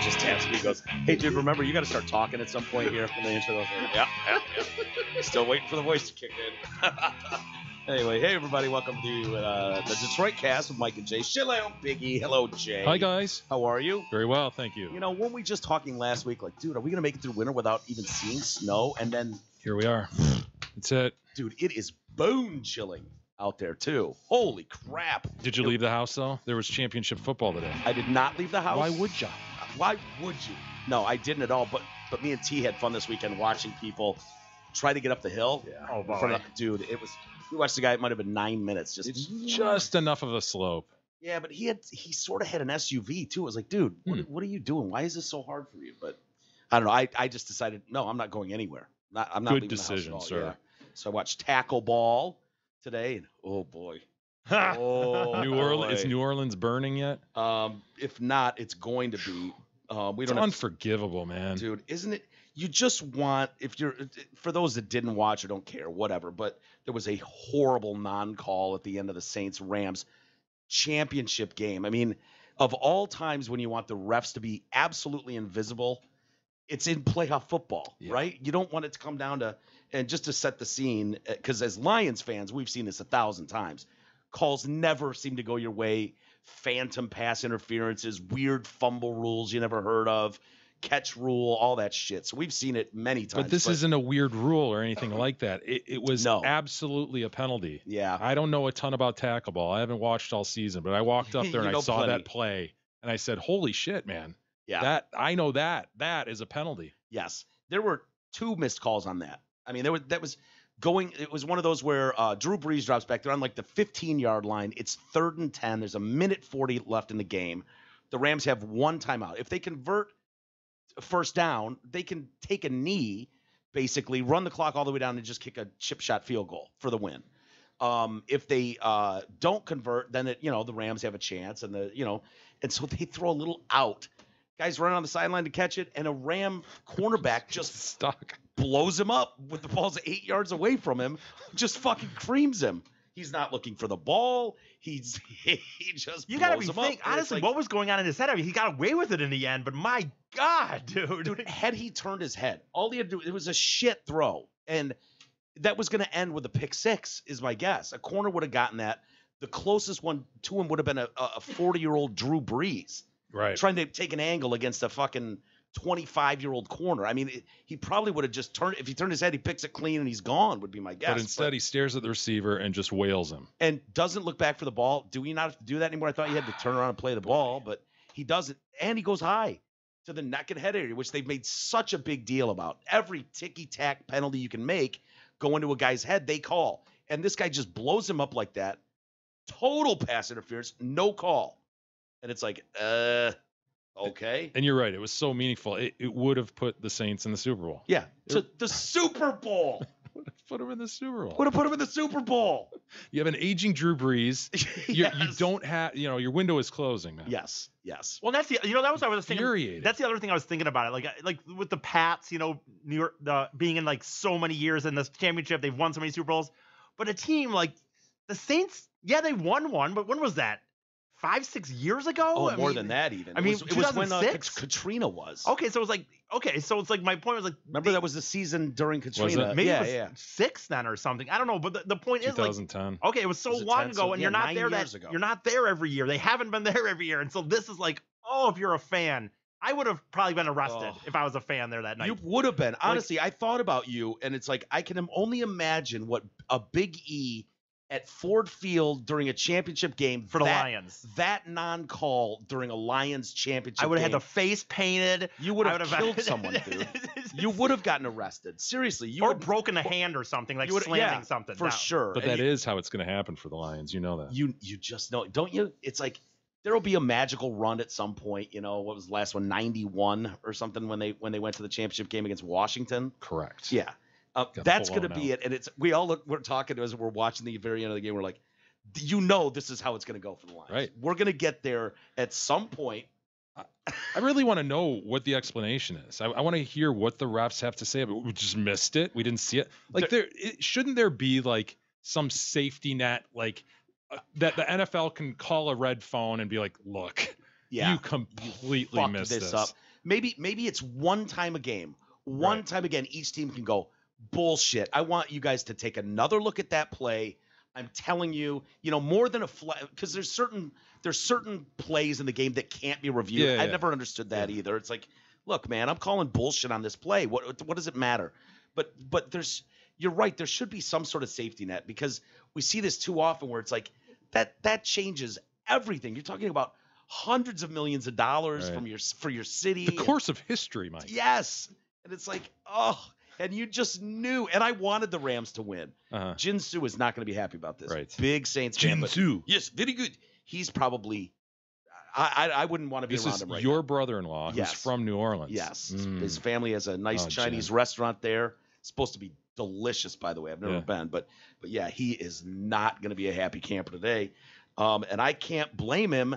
just taps me and goes, "Hey, dude, remember, you got to start talking at some point here." And the intro goes, yeah. Still waiting for the voice to kick in. Anyway, hey, everybody. Welcome to the Detroit Cast with Mike and Jay. Hello, Biggie. Hello, Jay. Hi, guys. How are you? Very well, thank you. You know, weren't we just talking last week, like, dude, are we going to make it through winter without even seeing snow? And then... Here we are. That's it. Dude, it is bone chilling out there, too. Holy crap. Did you leave the house, though? There was championship football today. I did not leave the house. Why would you? Why would you? No, I didn't at all. But me and T had fun this weekend watching people try to get up the hill. Yeah. Oh, boy. Dude, it was... We watched the guy, it might have been 9 minutes. It's just enough of a slope. Yeah, but he sort of had an SUV, too. I was like, dude, what are you doing? Why is this so hard for you? But I don't know. I just decided, no, I'm not going anywhere. I'm not Good leaving decision, the house at sir. all. Yeah. So I watched tackle ball today, and oh, boy. Oh, New Orleans, is New Orleans burning yet? If not, it's going to be. It's unforgivable, man. Dude, isn't it? You just want, for those that didn't watch or don't care, whatever, but there was a horrible non-call at the end of the Saints-Rams championship game. I mean, of all times when you want the refs to be absolutely invisible, it's in playoff football, right? You don't want it to come down to, and just to set the scene, because as Lions fans, we've seen this 1,000 times. Calls never seem to go your way. Phantom pass interferences, weird fumble rules you never heard of, catch rule, all that shit. So we've seen it many times. But this isn't a weird rule or anything like that. It was absolutely a penalty. Yeah. I don't know a ton about tackle ball. I haven't watched all season, but I walked up there and I saw that play, and I said, holy shit, man. Yeah. I know that. That is a penalty. Yes. There were 2 missed calls on that. I mean, it was one of those where Drew Brees drops back. They're on like the 15-yard line. It's 3rd and 10. There's a minute 40 left in the game. The Rams have 1 timeout. If they convert first down, they can take a knee, basically run the clock all the way down and just kick a chip shot field goal for the win. If they don't convert, then the Rams have a chance, and and so they throw a little out. Guys run on the sideline to catch it, and a Ram cornerback just stuck, blows him up with the ball's 8 yards away from him, just fucking creams him. He's not looking for the ball. He just you gotta blows be him think up. honestly, what was going on in his head? I mean, he got away with it in the end, but my God, dude. Had he turned his head, all he had to do, it was a shit throw, and that was going to end with a pick six, is my guess. A corner would have gotten that. The closest one to him would have been a 40-year-old Drew Brees, right, trying to take an angle against a fucking 25-year-old corner. I mean, he probably would have just turned. If he turned his head, he picks it clean and he's gone, would be my guess. But instead, he stares at the receiver and just wails him. And doesn't look back for the ball. Do we not have to do that anymore? I thought you had to turn around and play the ball, but he doesn't. And he goes high to the neck and head area, which they've made such a big deal about. Every ticky-tack penalty you can make go into a guy's head, they call. And this guy just blows him up like that. Total pass interference, no call. And it's like, okay. And you're right. It was so meaningful. It would have put the Saints in the Super Bowl. Yeah, to the Super Bowl. Would have put him in the Super Bowl. Would have put him in the Super Bowl. You have an aging Drew Brees. Yes. You don't have, your window is closing, man. Yes. Well, that's that was what I was thinking. Infuriating. That's the other thing I was thinking about it. Like with the Pats, New York, being in like so many years in this championship, they've won so many Super Bowls. But a team like the Saints, yeah, they won one, but when was that? 5-6 years ago? Oh, more than that even. I mean, it was when 2006? Katrina was. Okay, so it's like my point was like. Remember that was the season during Katrina. Maybe it was 6 then or something. I don't know, but the point is like 2010. Okay, it was so long ago, and you're not there. You're not there every year. They haven't been there every year, and so this is like, if you're a fan, I would have probably been arrested if I was a fan there that night. You would have been. Honestly, I thought about you, and it's like I can only imagine what a Big E at Ford Field during a championship game for the Lions. That non-call during a Lions championship I would have game, had the face painted. You would have killed someone, dude. You would have gotten arrested. Seriously. Or broken a hand or something, like slamming something. For sure. But that is how it's going to happen for the Lions. You know that. You just know, don't you? It's like there will be a magical run at some point. What was the last one? 91 or something when they went to the championship game against Washington. Correct. Yeah. That's going to be it. And we're talking as we're watching the very end of the game. We're like, this is how it's going to go for the Lions. Right. We're going to get there at some point. I really want to know what the explanation is. I want to hear what the refs have to say about it. We just missed it. We didn't see it. Like shouldn't there be like some safety net, like that the NFL can call a red phone and be like, look, you completely messed this up. maybe it's one time a game. One time again, each team can go, bullshit. I want you guys to take another look at that play. I'm telling you, more than a flag, because there's certain plays in the game that can't be reviewed. I never understood that either. It's like, look, man, I'm calling bullshit on this play. What does it matter? But you're right. There should be some sort of safety net, because we see this too often where it's like that changes everything. You're talking about hundreds of millions of dollars for your city. The course of history, Mike. Yes. And it's like, and you just knew. And I wanted the Rams to win. Jinsu is not going to be happy about this. Right. Big Saints fan. Jinsu. Yes, very good. He's probably I wouldn't want to be around him right now. Your brother-in-law who's from New Orleans. Yes. His family has a nice Chinese restaurant there. It's supposed to be delicious, by the way. I've never been. But yeah, he is not going to be a happy camper today. And I can't blame him.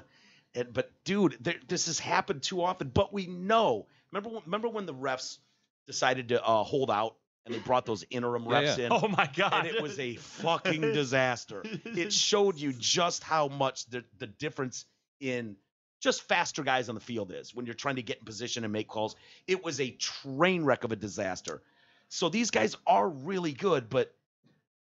But, dude, this has happened too often. But we know. Remember when the refs decided to hold out and they brought those interim refs in? Oh, my God. And it was a fucking disaster. It showed you just how much the difference in just faster guys on the field is when you're trying to get in position and make calls. It was a train wreck of a disaster. So these guys are really good, but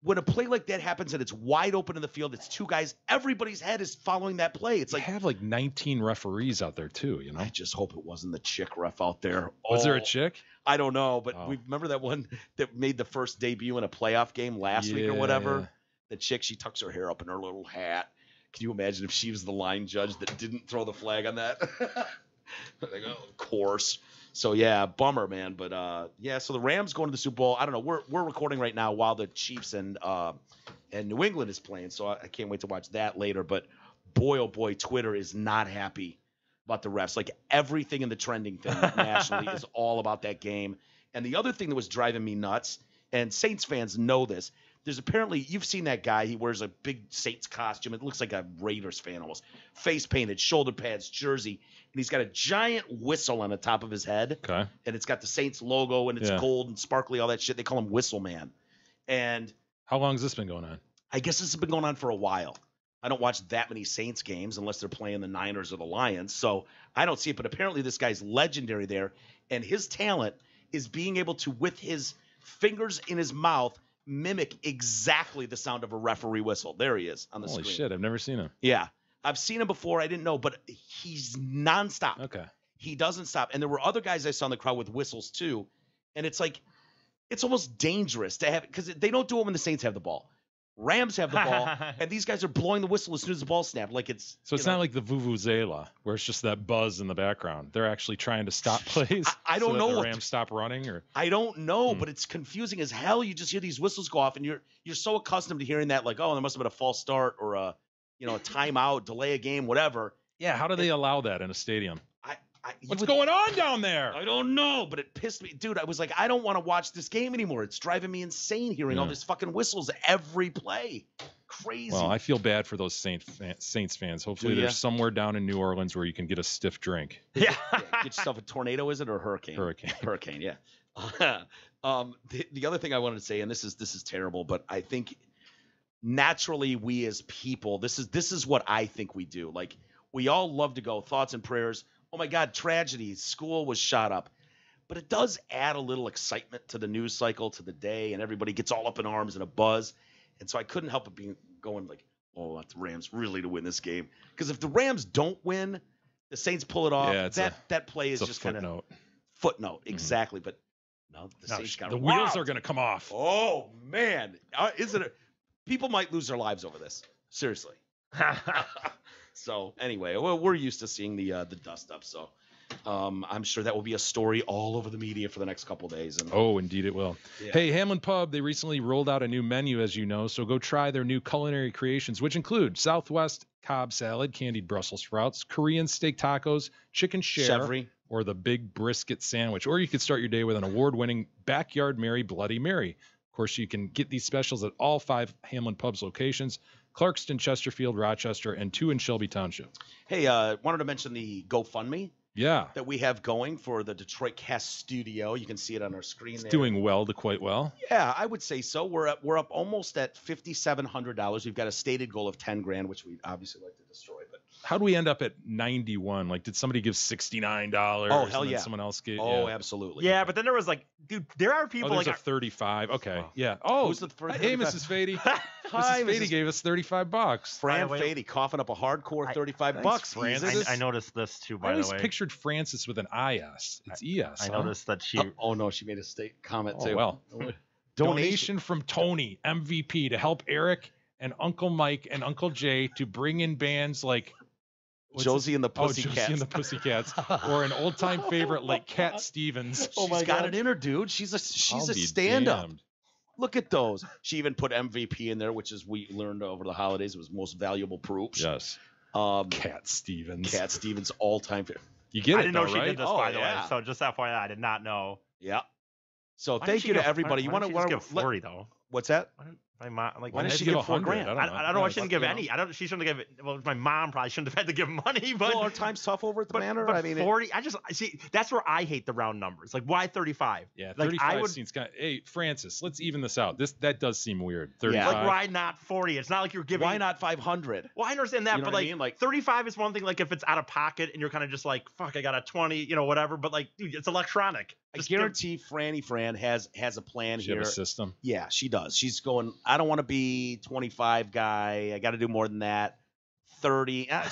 when a play like that happens and it's wide open in the field, it's two guys, everybody's head is following that play. It's like have like 19 referees out there too, I just hope it wasn't the chick ref out there. Was there a chick? I don't know, but we remember that one that made the first debut in a playoff game last week or whatever. The chick, she tucks her hair up in her little hat. Can you imagine if she was the line judge that didn't throw the flag on that? Like, of course. So yeah, bummer, man. But so the Rams going to the Super Bowl. I don't know. We're recording right now while the Chiefs and New England is playing, so I can't wait to watch that later. But boy, oh boy, Twitter is not happy about the refs. Like everything in the trending thing nationally is all about that game. And the other thing that was driving me nuts, and Saints fans know this. There's apparently, you've seen that guy. He wears a big Saints costume. It looks like a Raiders fan almost. Face painted, shoulder pads, jersey. And he's got a giant whistle on the top of his head. Okay. And it's got the Saints logo, and it's gold and sparkly, all that shit. They call him Whistle Man. And how long has this been going on? I guess this has been going on for a while. I don't watch that many Saints games unless they're playing the Niners or the Lions. So I don't see it. But apparently this guy's legendary there. And his talent is being able to, with his fingers in his mouth, mimic exactly the sound of a referee whistle. There he is on the screen. Holy shit, I've never seen him. Yeah. I've seen him before. I didn't know, but he's nonstop. Okay. He doesn't stop. And there were other guys I saw in the crowd with whistles too. And it's like, it's almost dangerous to have it because they don't do it when the Saints have the ball. Rams have the ball, and these guys are blowing the whistle as soon as the ball snapped. Like it's so it's not like the vuvuzela where it's just that buzz in the background. They're actually trying to stop plays. I don't know the what Rams stop running, or I don't know, but it's confusing as hell. You just hear these whistles go off, and you're so accustomed to hearing that, like, oh, there must have been a false start or a timeout, delay a game, whatever. Yeah, how do they allow that in a stadium? What's would, going on down there? I don't know, but it pissed me. Dude, I was like, I don't want to watch this game anymore. It's driving me insane hearing all these fucking whistles every play. Crazy. Well, I feel bad for those Saints fans. Hopefully there's somewhere down in New Orleans where you can get a stiff drink. Yeah. Get yourself a tornado, is it, or a hurricane? Hurricane, yeah. The other thing I wanted to say, and this is terrible, but I think naturally we as people, this is what I think we do. Like, we all love to go thoughts and prayers. Oh my God, tragedy, school was shot up. But it does add a little excitement to the news cycle, to the day, and everybody gets all up in arms and a buzz. And so I couldn't help but going like, oh, I want the Rams really to win this game. Because if the Rams don't win, the Saints pull it off. That play is just kind of footnote. Exactly. But no, the Saints got the wheels are going to come off. Oh man, people might lose their lives over this. Seriously. So anyway, we're used to seeing the dust up. So I'm sure that will be a story all over the media for the next couple of days. And, oh, indeed it will. Yeah. Hey, Hamlin Pub, they recently rolled out a new menu, as you know. So go try their new culinary creations, which include Southwest Cobb salad, candied Brussels sprouts, Korean steak tacos, chicken chèvre, or the big brisket sandwich. Or you could start your day with an award-winning Backyard Mary Bloody Mary. Of course, you can get these specials at all 5 Hamlin Pubs locations: Clarkston, Chesterfield, Rochester, and 2 in Shelby Township. Hey, wanted to mention the GoFundMe that we have going for the Detroit Cast Studio. You can see it on our screen there. It's doing quite well. Yeah, I would say so. We're up almost at $5,700. We've got a stated goal of $10,000, which we obviously like to destroy. How do we end up at 91? Like, did somebody give $69? Oh, hell and then yeah. someone else gave. Oh, absolutely. Yeah, but then there was like, dude, there are people There's like a 35. Okay. Wow. Yeah. Oh, Who's the first hey, 35? Mrs. Fady. Hi, Mrs. Fady Mrs. gave us $35. Fran By the way- Fady coughing up a hardcore I- 35 Thanks, bucks. Francis. Jesus. I noticed this too, I by the always way. pictured Francis with an IS. It's ES. I huh? noticed that she. Oh no, she made a comment Oh, too. well. Donation from Tony, MVP, to help Eric and Uncle Mike and Uncle Jay to bring in bands like Josie and the Pussycats. Josie and the Pussycats, or an old-time favorite like Cat Stevens. Oh my got it in her, dude. She's a I'll be stand-up. damned. Look at those. She even put MVP in there, which is we learned over the holidays it was most valuable proofs. Yes. Um, Cat Stevens. Cat Stevens all-time favorite. You get I it didn't though, know she right? did this, Oh, by the way. yeah. So just FYI, I did not know. Yeah. So Why thank didn't she you to give- everybody. You why want didn't she to just give 40 though? what's that? My mom, like, Why Why did did she give give $4 $100? grand? I don't know. I don't know why she didn't give you know. any. She shouldn't have given. Well, my mom probably shouldn't have had to give money, but. Well, our time's tough over at the but, Manor. but I mean, 40. I see. That's where I hate the round numbers. Like, why 35? Yeah, Like, 35 I would. seems kind of, hey, Francis, let's even this out. That does seem weird. 35. Like, why not 40? It's not like you're giving. why not 500? Well, I understand that, You know but what I like, mean? Like- 35 is one thing. Like, if it's out of pocket and you're kind of just like, fuck, I got a 20, whatever. But like, dude, it's electronic. I Just give- guarantee Franny Fran has a plan Does she have here. a system? Yeah, she does. She's going, I don't want to be 25 guy. I got to do more than that. 30. I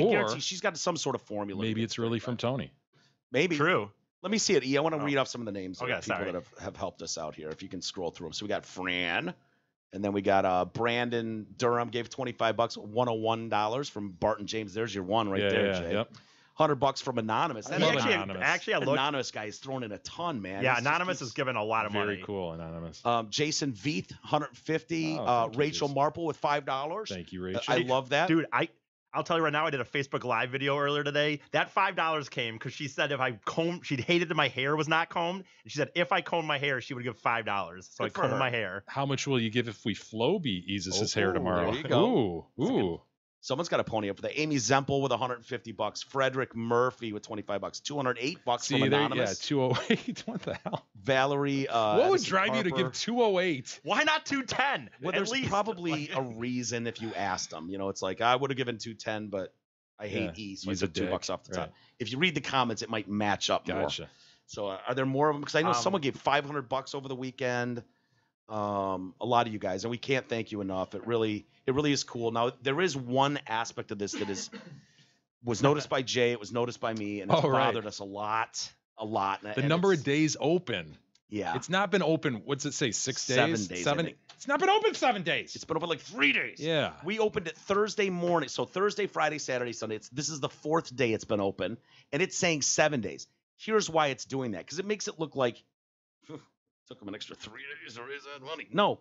Or guarantee she's got some sort of formula. to Maybe get it's really 35. from Tony. Maybe. True. Let me see it. I want to Oh. read off some of the names of Okay, people sorry. that have helped us out here. If you can scroll through them. So we got Fran, and then we got Brandon Durham gave $25, $101 from Barton James. There's your one right there, Jay. Yep. $100 from Anonymous. I That love actually, Anonymous. Actually, I looked. Anonymous guy is throwing in a ton, man. Yeah, He's just Anonymous keeps- is giving a lot of Very money. cool, Anonymous. Jason Veith, 150. Oh, thank you, Rachel Jason. Marple with $5. Thank you, Rachel. I love that. Dude, I'll tell you right now, I did a Facebook Live video earlier today. That $5 came because she said if I combed, she hated that my hair was not combed. And she said if I combed my hair, she would give $5. So Good I for combed her. my hair. How much will you give if we Floby eases his hair Oh, tomorrow? there you go. Ooh. Someone's got a pony up for that. Amy Zempel with $150. Frederick Murphy with $25. $208 See, from there, yeah, Anonymous. 208. What the hell? Valerie. What would Edison drive you to Harper. give 208? Why not 210? Well, At there's least. probably a reason if you asked them. It's like I would have given 210, but I hate Yeah, E, so I he's a took $2 dick. off the top. Right. If you read the comments, it might match up more. Gotcha. So are there more of them? Because I know Um, someone gave $500 over the weekend. A lot of you guys, and we can't thank you enough. It really is cool. Now there is one aspect of this that was noticed by Jay. It was noticed by me, and it's Oh, right. bothered us a lot. The number of days open. Yeah, It's not been open. What's it say? 6 days? 7 days, I 7. think. It's not been open 7 days. it's been open like 3 days. Yeah. We opened it Thursday morning. So Thursday, Friday, Saturday, Sunday. This is the 4th day it's been open, and it's saying 7 days. Here's why it's doing that, because it makes it look like took them an extra 3 days to raise that money. No.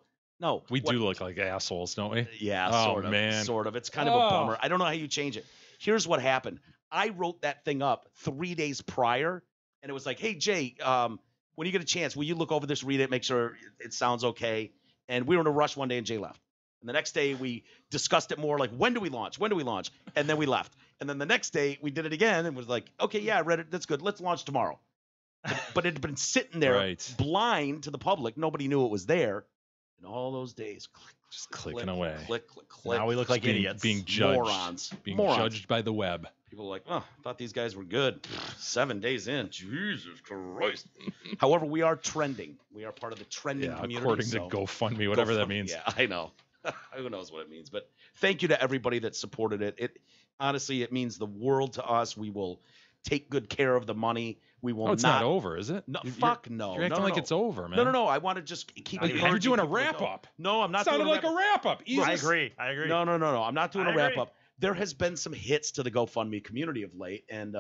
We What- do look like assholes, don't we? Yeah, Oh, sort of. man. Sort of. It's kind of a bummer. I don't know how you change it. Here's what happened. I wrote that thing up 3 days prior, and it was like, hey, Jay, when you get a chance, will you look over this, read it, make sure it sounds okay? And we were in a rush one day, and Jay left. And the next day, we discussed it more, like, when do we launch? And then we left. And then the next day, we did it again and was like, okay, yeah, I read it. That's good. Let's launch tomorrow. But it had been sitting there Right. blind to the public. Nobody knew it was there. And all those days, Just clicking away. Click. Now we look like being, idiots. Being judged. Morons. Being Morons. judged by the web. People are like, oh, I thought these guys were good. 7 days in. Jesus Christ. However, we are trending. We are part of the trending Yeah, community. according to so GoFundMe, whatever that GoFundMe. means. Yeah, I know. Who knows what it means. But thank you to everybody that supported it. Honestly, it means the world to us. We will take good care of the money. We will Oh, it's not over, is it? No, You're- fuck no. You're acting no, like no. it's over, man. No. I want to just keep You're encouraging doing a people to wrap go. up. No, I'm not Sounded doing like a wrap up. I agree. No. I'm not doing I a wrap agree. up. There has been some hits to the GoFundMe community of late, and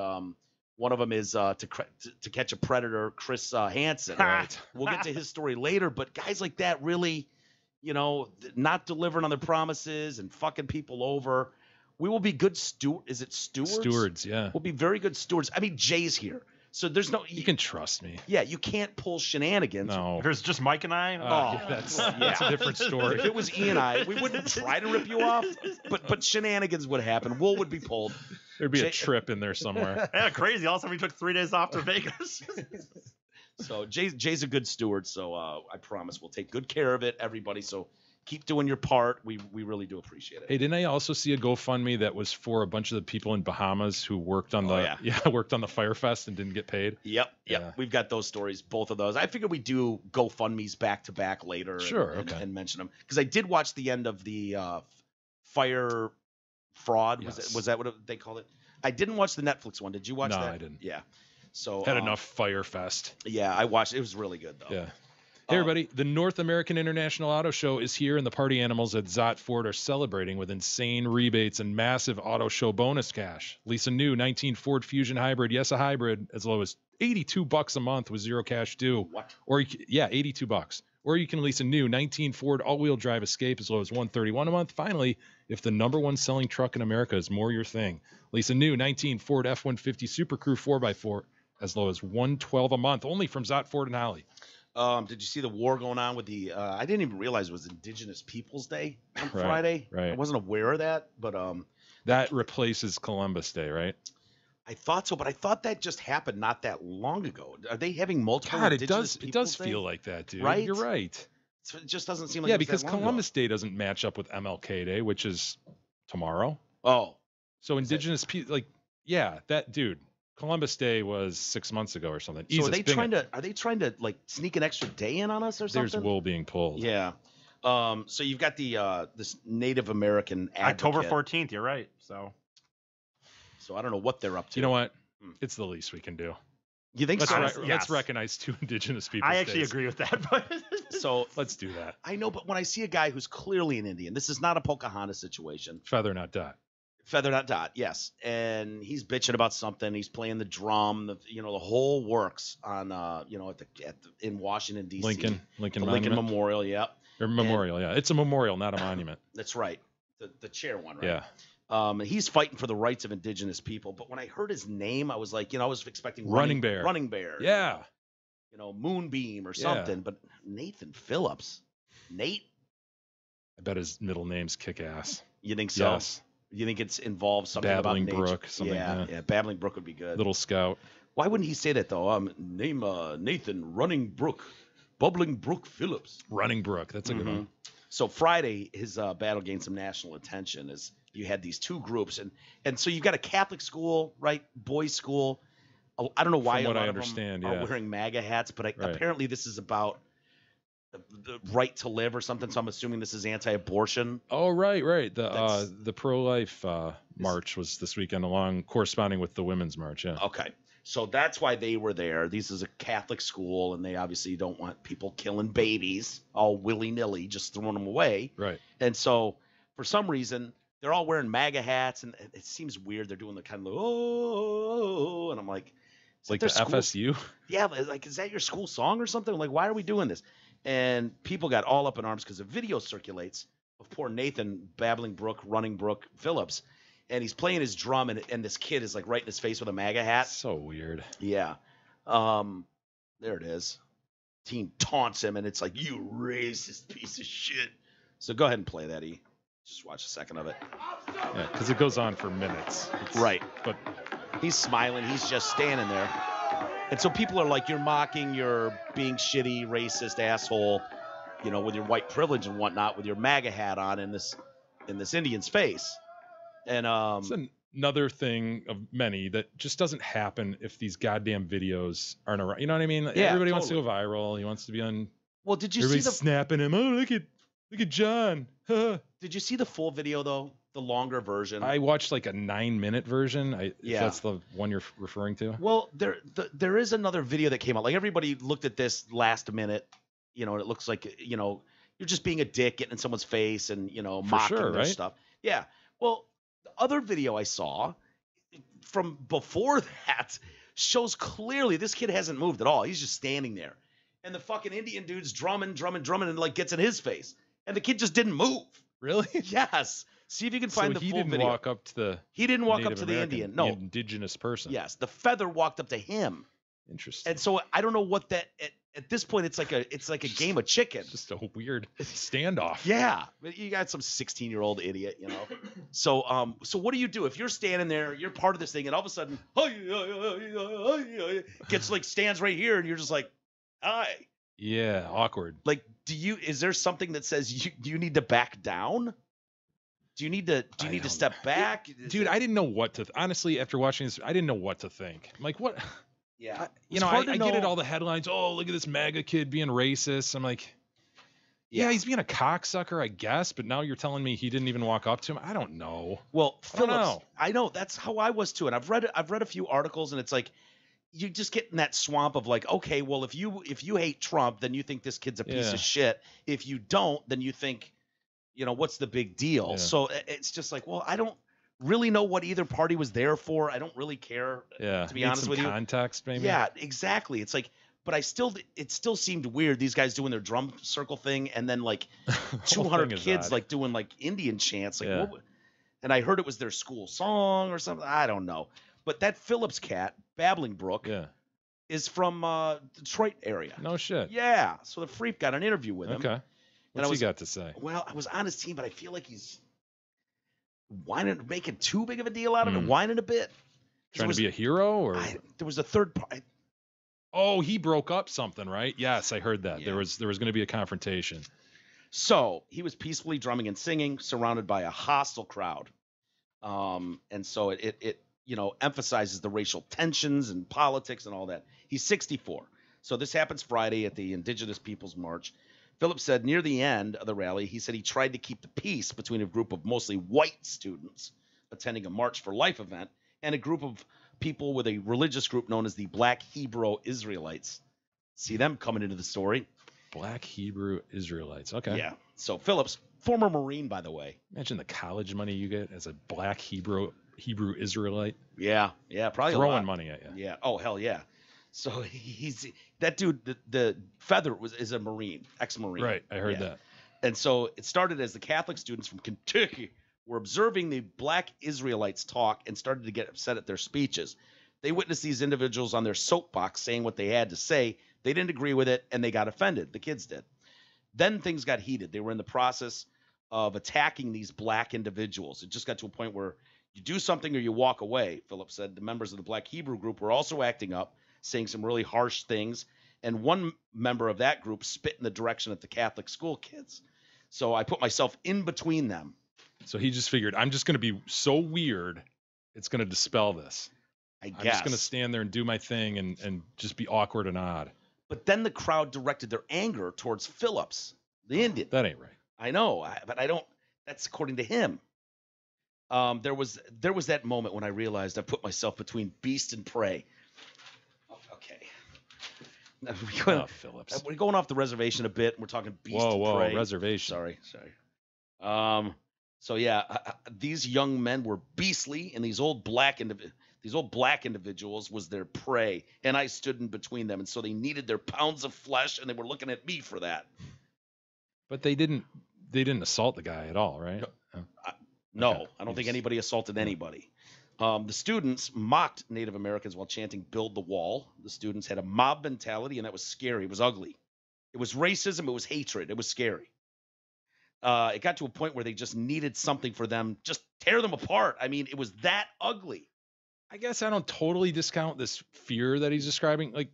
one of them is to catch a predator, Chris Hansen. Right. We'll get to his story later, but guys like that really, not delivering on their promises and fucking people over. We will be good Is it stewards? Stewards, yeah. We'll be very good stewards. I mean, Jay's here, so there's no. You can trust me. Yeah, you can't pull shenanigans. No. There's just Mike and I. Yeah, that's a different story. If it was E and I, we wouldn't try to rip you off, but shenanigans would happen. Wool would be pulled. There'd be Jay- a trip in there somewhere. Yeah, crazy. Also, we took 3 days off to Vegas. So Jay's a good steward. So I promise we'll take good care of it, everybody. So keep doing your part. We really do appreciate it. Hey, didn't I also see a GoFundMe that was for a bunch of the people in Bahamas who worked on worked on the Fire Fest and didn't get paid? Yep. Yeah. We've got those stories, both of those. I figured we do GoFundMe's back to back later. Sure, and mention them because I did watch the end of the fire fraud. Yes. Was that what they called it? I didn't watch the Netflix one. Did you watch that? No, I didn't. Yeah. So Had enough Fire Fest. Yeah, I watched. It was really good though. Yeah. Hey, everybody. The North American International Auto Show is here, and the party animals at Zott Ford are celebrating with insane rebates and massive auto show bonus cash. Lease a new 19 Ford Fusion Hybrid, yes, a hybrid, as low as $82 a month with zero cash due. What? Or $82. Or you can lease a new 19 Ford all-wheel drive Escape as low as $131 a month. Finally, if the #1 selling truck in America is more your thing, lease a new 19 Ford F-150 Super Crew 4x4 as low as $112 a month, only from Zott Ford and Holly. Did you see the war going on with the? I didn't even realize it was Indigenous Peoples Day on Right, Friday. right. I wasn't aware of that, but That replaces Columbus Day, right? I thought so. But I thought that just happened not that long ago. Are they having multiple? God, it Indigenous does Peoples Day? feel like that, dude. Right? You're right. It just doesn't seem like Yeah, it was because that long Columbus Day doesn't match up with MLK Day, which is tomorrow. Ago. Oh, So Indigenous people, that dude. Columbus Day was 6 months ago or something. so are they trying to like sneak an extra day in on us or something? There's wool being pulled. Yeah. So you've got the this Native American October advocate. 14th. You're right. So So I don't know what they're up to. You know what? It's the least we can do. You think Let's, so? Honestly, let's yes. recognize 2 Indigenous people. I actually agree with that. But So Let's do that. I know, but when I see a guy who's clearly an Indian, this is not a Pocahontas situation. Feather, not dot. Feather not dot, yes. And he's bitching about something. He's playing the drum. The whole works on in Washington D.C. Lincoln the Monument. Lincoln Memorial. Yep, Or memorial, yeah. It's a memorial, not a monument. that's right. The chair one, right? Yeah. He's fighting for the rights of indigenous people. But when I heard his name, I was like, I was expecting Running Bear. Running Bear. Yeah. Moonbeam or Yeah. something. But Nathan Phillips, Nate. I bet his middle name's kick ass. You think so? Yes. You think it's involved something Babbling about nature? Brook, something, yeah. Babbling Brook would be good. Little Scout. Why wouldn't he say that though? Name Nathan Running Brook, Bubbling Brook Phillips. Running Brook. That's a good one. So Friday, his battle gained some national attention as you had these two groups, and so you've got a Catholic school, right, boys' school. I don't know why From what a lot I of understand, them are yeah. wearing MAGA hats, but Right. apparently this is about the right to live or something. So I'm assuming this is anti-abortion. Oh, right. That's- The pro-life march was this weekend, corresponding with the women's march. Yeah. Okay. So that's why they were there. This is a Catholic school, and they obviously don't want people killing babies all willy-nilly, just throwing them away. Right. And so for some reason, they're all wearing MAGA hats, and it seems weird. They're doing the kind of oh, and I'm like, is Like that the their school? FSU. Yeah, like is that your school song or something? Like, why are we doing this? And people got all up in arms because a video circulates of poor Nathan Babbling Brook, Running Brook Phillips, and he's playing his drum, and this kid is like right in his face with a MAGA hat. So weird. Yeah. There it is. Team taunts him, and it's like, you racist piece of shit. So go ahead and play that, E. Just watch a second of it. Yeah, because it goes on for minutes. Right. But He's smiling. He's just standing there. And so people are like, you're mocking, you're being shitty, racist asshole, with your white privilege and whatnot, with your MAGA hat on in this Indian's face. And it's another thing of many that just doesn't happen if these goddamn videos aren't around. You know what I mean? Yeah, Everybody wants to totally. go viral. He wants to be on. well, did you see Everybody's the snapping him. Oh, look at John. did you see the full video though? The longer version. I watched like a 9-minute version. If Yeah. that's the one you're referring to. Well, there is another video that came out. Like everybody looked at this last minute, and it looks like you're just being a dick, getting in someone's face, and mocking sure, their right? stuff. Yeah. Well, the other video I saw from before that shows clearly this kid hasn't moved at all. He's just standing there, and the fucking Indian dude's drumming, and like gets in his face, and the kid just didn't move. Really? Yes. See if you can find So the he full didn't video. walk up to the He didn't walk up Native to the American, Indian. No. the indigenous person. Yes, the feather walked up to him. Interesting. And so I don't know what that at this point it's like a game of chicken. Just a weird standoff. Yeah, but you got some 16-year-old idiot, So what do you do if you're standing there, you're part of this thing, and all of a sudden, gets like stands right here, and you're just like, hi. Yeah, awkward. Like, Is there something that says you need to back down? Do you need to step back? Dude, I didn't know what to honestly, after watching this, I didn't know what to think. I'm like, what? Yeah. I get it, all the headlines. Oh, look at this MAGA kid being racist. I'm like, yeah, he's being a cocksucker, I guess. But now you're telling me he didn't even walk up to him. I don't know. Well, Phillips, I know that's how I was too. And I've read a few articles, and it's like you just get in that swamp of like, okay, well, if you hate Trump, then you think this kid's a piece of shit. If you don't, then you think, what's the big deal? Yeah. So it's just like, well, I don't really know what either party was there for. I don't really care, to be honest with you. Context, maybe. Yeah, exactly. It's like, but it still seemed weird. These guys doing their drum circle thing, and then like 200 kids like doing like Indian chants. Like, what, and I heard it was their school song or something. I don't know. But that Phillips cat, Babbling Brook, is from Detroit area. No shit. Yeah. So the Freep got an interview with him. Okay. What's he got to say? Well, I was on his team, but I feel like he's making too big of a deal out of it, whining a bit. Trying to be a hero, or there was a third part. Oh, he broke up something, right? Yes, I heard that. Yeah. There was going to be a confrontation. So he was peacefully drumming and singing, surrounded by a hostile crowd, and so it emphasizes the racial tensions and politics and all that. He's 64, so this happens Friday at the Indigenous Peoples March. Phillips said near the end of the rally, he said he tried to keep the peace between a group of mostly white students attending a March for Life event and a group of people with a religious group known as the Black Hebrew Israelites. See them coming into the story. Black Hebrew Israelites. Okay. Yeah. So Phillips, former Marine, by the way. Imagine the college money you get as a Black Hebrew Israelite. Yeah. Yeah. Probably throwing money at you. Yeah. Oh, hell yeah. So he's that dude. The Feather is a Marine, ex-Marine. Right. I heard that. And so it started as the Catholic students from Kentucky were observing the Black Israelites talk and started to get upset at their speeches. They witnessed these individuals on their soapbox saying what they had to say. They didn't agree with it, and they got offended. The kids did. Then things got heated. They were in the process of attacking these black individuals. It just got to a point where you do something or you walk away, Phillips said. The members of the Black Hebrew group were also acting up, saying some really harsh things. And one member of that group spit in the direction of the Catholic school kids. So I put myself in between them. So he just figured, I'm just going to be so weird, it's going to dispel this. I guess. I'm just going to stand there and do my thing and just be awkward and odd. But then the crowd directed their anger towards Phillips, the Indian. That ain't right. I know, but I don't. That's according to him. There was that moment when I realized I put myself between beast and prey. Okay. Phillips. We're going off the reservation a bit. And we're talking beast and prey. Whoa, reservation. Sorry. So yeah, these young men were beastly, and these old black individuals was their prey, and I stood in between them, and so they needed their pounds of flesh, and they were looking at me for that. But they didn't assault the guy at all, right? No, Okay. I don't think anybody assaulted anybody. The students mocked Native Americans while chanting "Build the Wall." The students had a mob mentality, and that was scary. It was ugly. It was racism. It was hatred. It was scary. It got to a point where they just needed something for them, just tear them apart. I mean, it was that ugly. I guess I don't totally discount this fear that he's describing. Like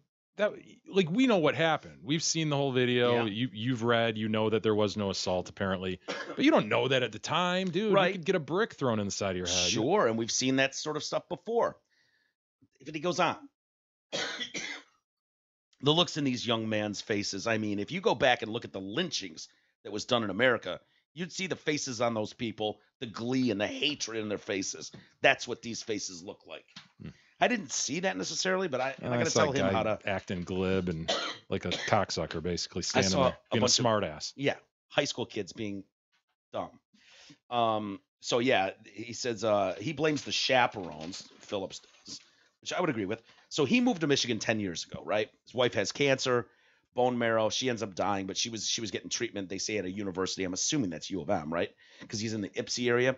we know what happened. We've seen the whole video. Yeah. You've read, that there was no assault apparently, but you don't know that at the time, dude. Right. You could get a brick thrown in the side of your head. Sure, and we've seen that sort of stuff before. If he goes on. The looks in these young men's faces. I mean, if you go back and look at the lynchings that was done in America, you'd see the faces on those people, the glee and the hatred in their faces. That's what these faces look like. I didn't see that necessarily, but I got to tell him how to acting glib and like a cocksucker, basically standing there being a smart ass. Yeah, high school kids being dumb. So yeah, he says he blames the chaperones. Phillips does, which I would agree with. So he moved to Michigan 10 years ago, right? His wife has cancer, bone marrow. She ends up dying, but she was getting treatment, they say, at a university. I'm assuming that's U of M, right? Because he's in the Ypsi area.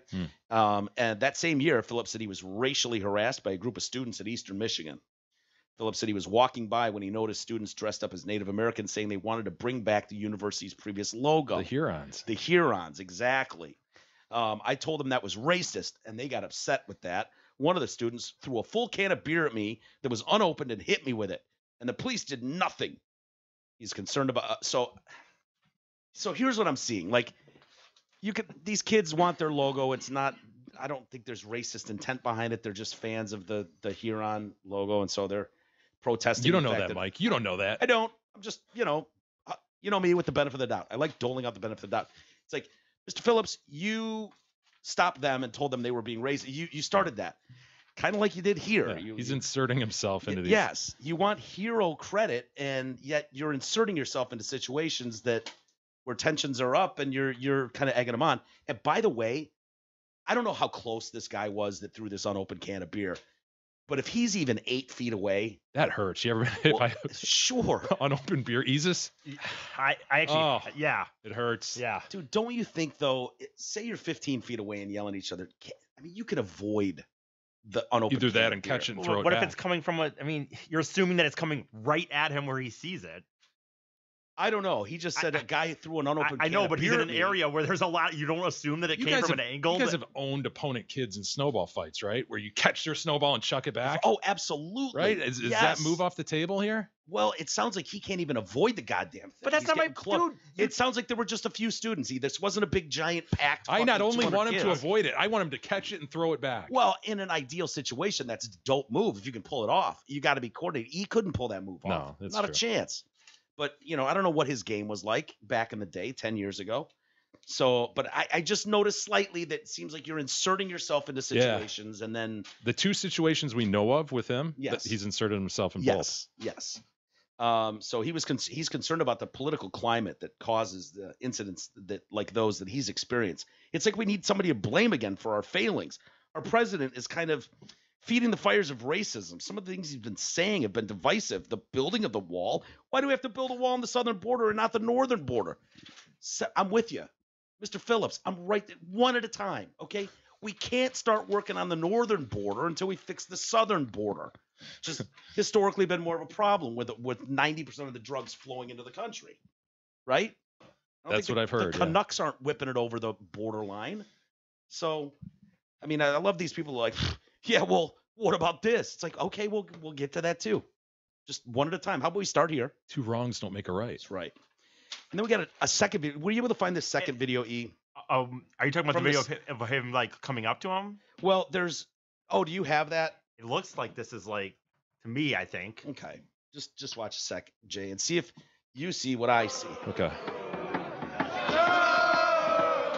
And that same year, Phillips said he was racially harassed by a group of students at Eastern Michigan. Phillips said he was walking by when he noticed students dressed up as Native Americans, saying they wanted to bring back the university's previous logo. The Hurons. The Hurons, exactly. I told them that was racist, and they got upset with that. One of the students threw a full can of beer at me that was unopened and hit me with it, and the police did nothing. He's concerned about So here's what I'm seeing. Like, these kids want their logo. It's not. I don't think there's racist intent behind it. They're just fans of the Huron logo, and so they're protesting. You don't know that, Mike. You don't know that. I don't. I'm just, you know me with the benefit of the doubt. I like doling out the benefit of the doubt. It's like, Mr. Phillips, you stopped them and told them they were being racist. You started that, kind of like you did here. Yeah, he's inserting himself into these. Yes, you want hero credit, and yet you're inserting yourself into situations where tensions are up, and you're kind of egging them on. And by the way, I don't know how close this guy was that threw this unopened can of beer, but if he's even 8 feet away, that hurts. You ever been hit by sure unopened beer? Easus? I actually, yeah, it hurts. yeah, dude. Don't you think though? Say you're 15 feet away and yelling at each other. I mean, you can avoid the unopened. Either can that of and beer. catch it and throw it what back. if it's coming from you're assuming that it's coming right at him where he sees it. I don't know. He just said a guy threw an unopened. I can know, of but he's beer in an at me. area where there's a lot. You don't assume that it came from an angle. You guys have owned opponent kids in snowball fights, right? Where you catch their snowball and chuck it back. Oh, absolutely. Right? Is Yes. that move off the table here? Well, it sounds like he can't even avoid the goddamn thing. But that's He's not my getting clubbed. dude. It sounds like there were just a few students. This wasn't a big giant packed. I not fucking only 200 want him to kids. avoid it, I want him to catch it and throw it back. Well, in an ideal situation, that's a dope move. If you can pull it off, you got to be coordinated. He couldn't pull that move off. No, that's not true. a chance. But I don't know what his game was like back in the day, 10 years ago. So, but I just noticed slightly that it seems like you're inserting yourself into situations, and then the two situations we know of with him, Yes. that he's inserted himself in both. Yes. So he's concerned about the political climate that causes the incidents that like those that he's experienced. It's like we need somebody to blame again for our failings. Our president is kind of feeding the fires of racism. Some of the things he's been saying have been divisive. The building of the wall. Why do we have to build a wall on the southern border and not the northern border? So, I'm with you, Mr. Phillips. I'm right there, one at a time. Okay, we can't start working on the northern border until we fix the southern border. Just historically been more of a problem with 90% of the drugs flowing into the country, right? I don't That's think what I've heard, The yeah. Canucks aren't whipping it over the borderline. So, I mean, I love these people who are like, yeah, well, what about this? It's like, okay, we'll get to that too. Just one at a time. How about we start here? Two wrongs don't make a right. That's right. And then we got a second video. Were you able to find this second video, E? Are you talking about From the video this- of him like coming up to him? Well, there's. Oh, do you have that? It looks like this is like, to me, I think. Okay. Just watch a sec, Jay, and see if you see what I see. Okay.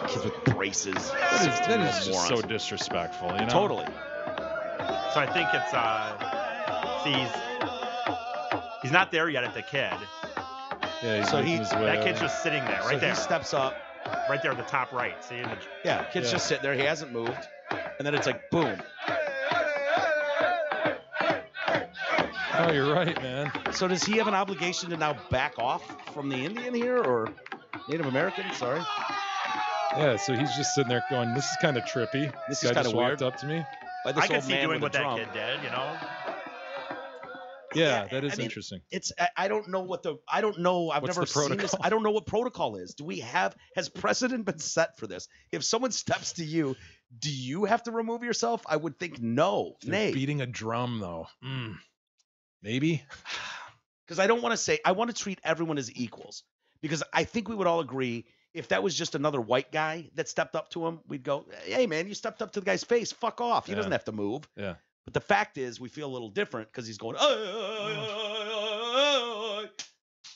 Kids with braces. That is just morons. so disrespectful, you know? Totally. So I think it's he's not there yet at the kid. Yeah, he's So making his way That kid's over. just sitting there, So right there, he steps up. right there at the top right. See, in the, Yeah, kid's Yeah. just sitting there. He hasn't moved. And then it's like, boom. Oh, you're right, man. So does he have an obligation to now back off from the Indian here, or Native American? Sorry. Yeah, so he's just sitting there going, this is kind of trippy. This guy is kinda just weird. walked up to me. By this I could old see man doing with what a that drum. kid did, you know. Yeah, that is I mean, interesting. It's I don't know what the I don't know I've What's never the seen this. protocol? I don't know what protocol is. Has precedent been set for this? If someone steps to you, do you have to remove yourself? I would think no. They're Nay. beating a drum, though. Maybe. Because I don't want to say I want to treat everyone as equals. Because I think we would all agree if that was just another white guy that stepped up to him, we'd go, hey man, you stepped up to the guy's face. Fuck off. He Yeah. doesn't have to move. Yeah. But the fact is, we feel a little different because he's going,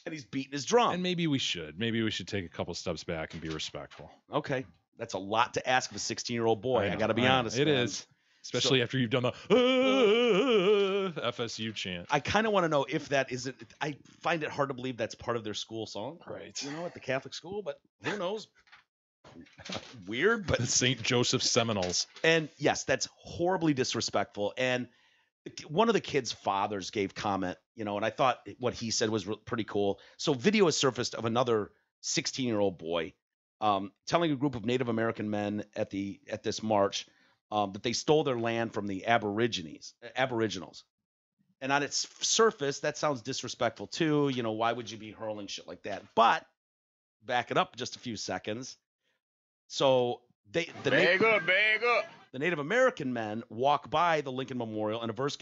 and he's beating his drum. And maybe we should. Maybe we should take a couple steps back and be respectful. Okay, that's a lot to ask of a 16-year-old boy. I got to be honest. It man. is. Especially after you've done the FSU chant. I kind of want to know if that isn't. I find it hard to believe that's part of their school song. Right. You know, at the Catholic school, but who knows? Weird, but The St. Joseph Seminoles. and yes, that's horribly disrespectful. And one of the kids' fathers gave comment, and I thought what he said was pretty cool. So video has surfaced of another 16-year-old boy telling a group of Native American men at this march that they stole their land from the Aboriginals. And on its surface, that sounds disrespectful too. Why would you be hurling shit like that? But back it up just a few seconds. So the Native American men walk by the Lincoln Memorial, and a voice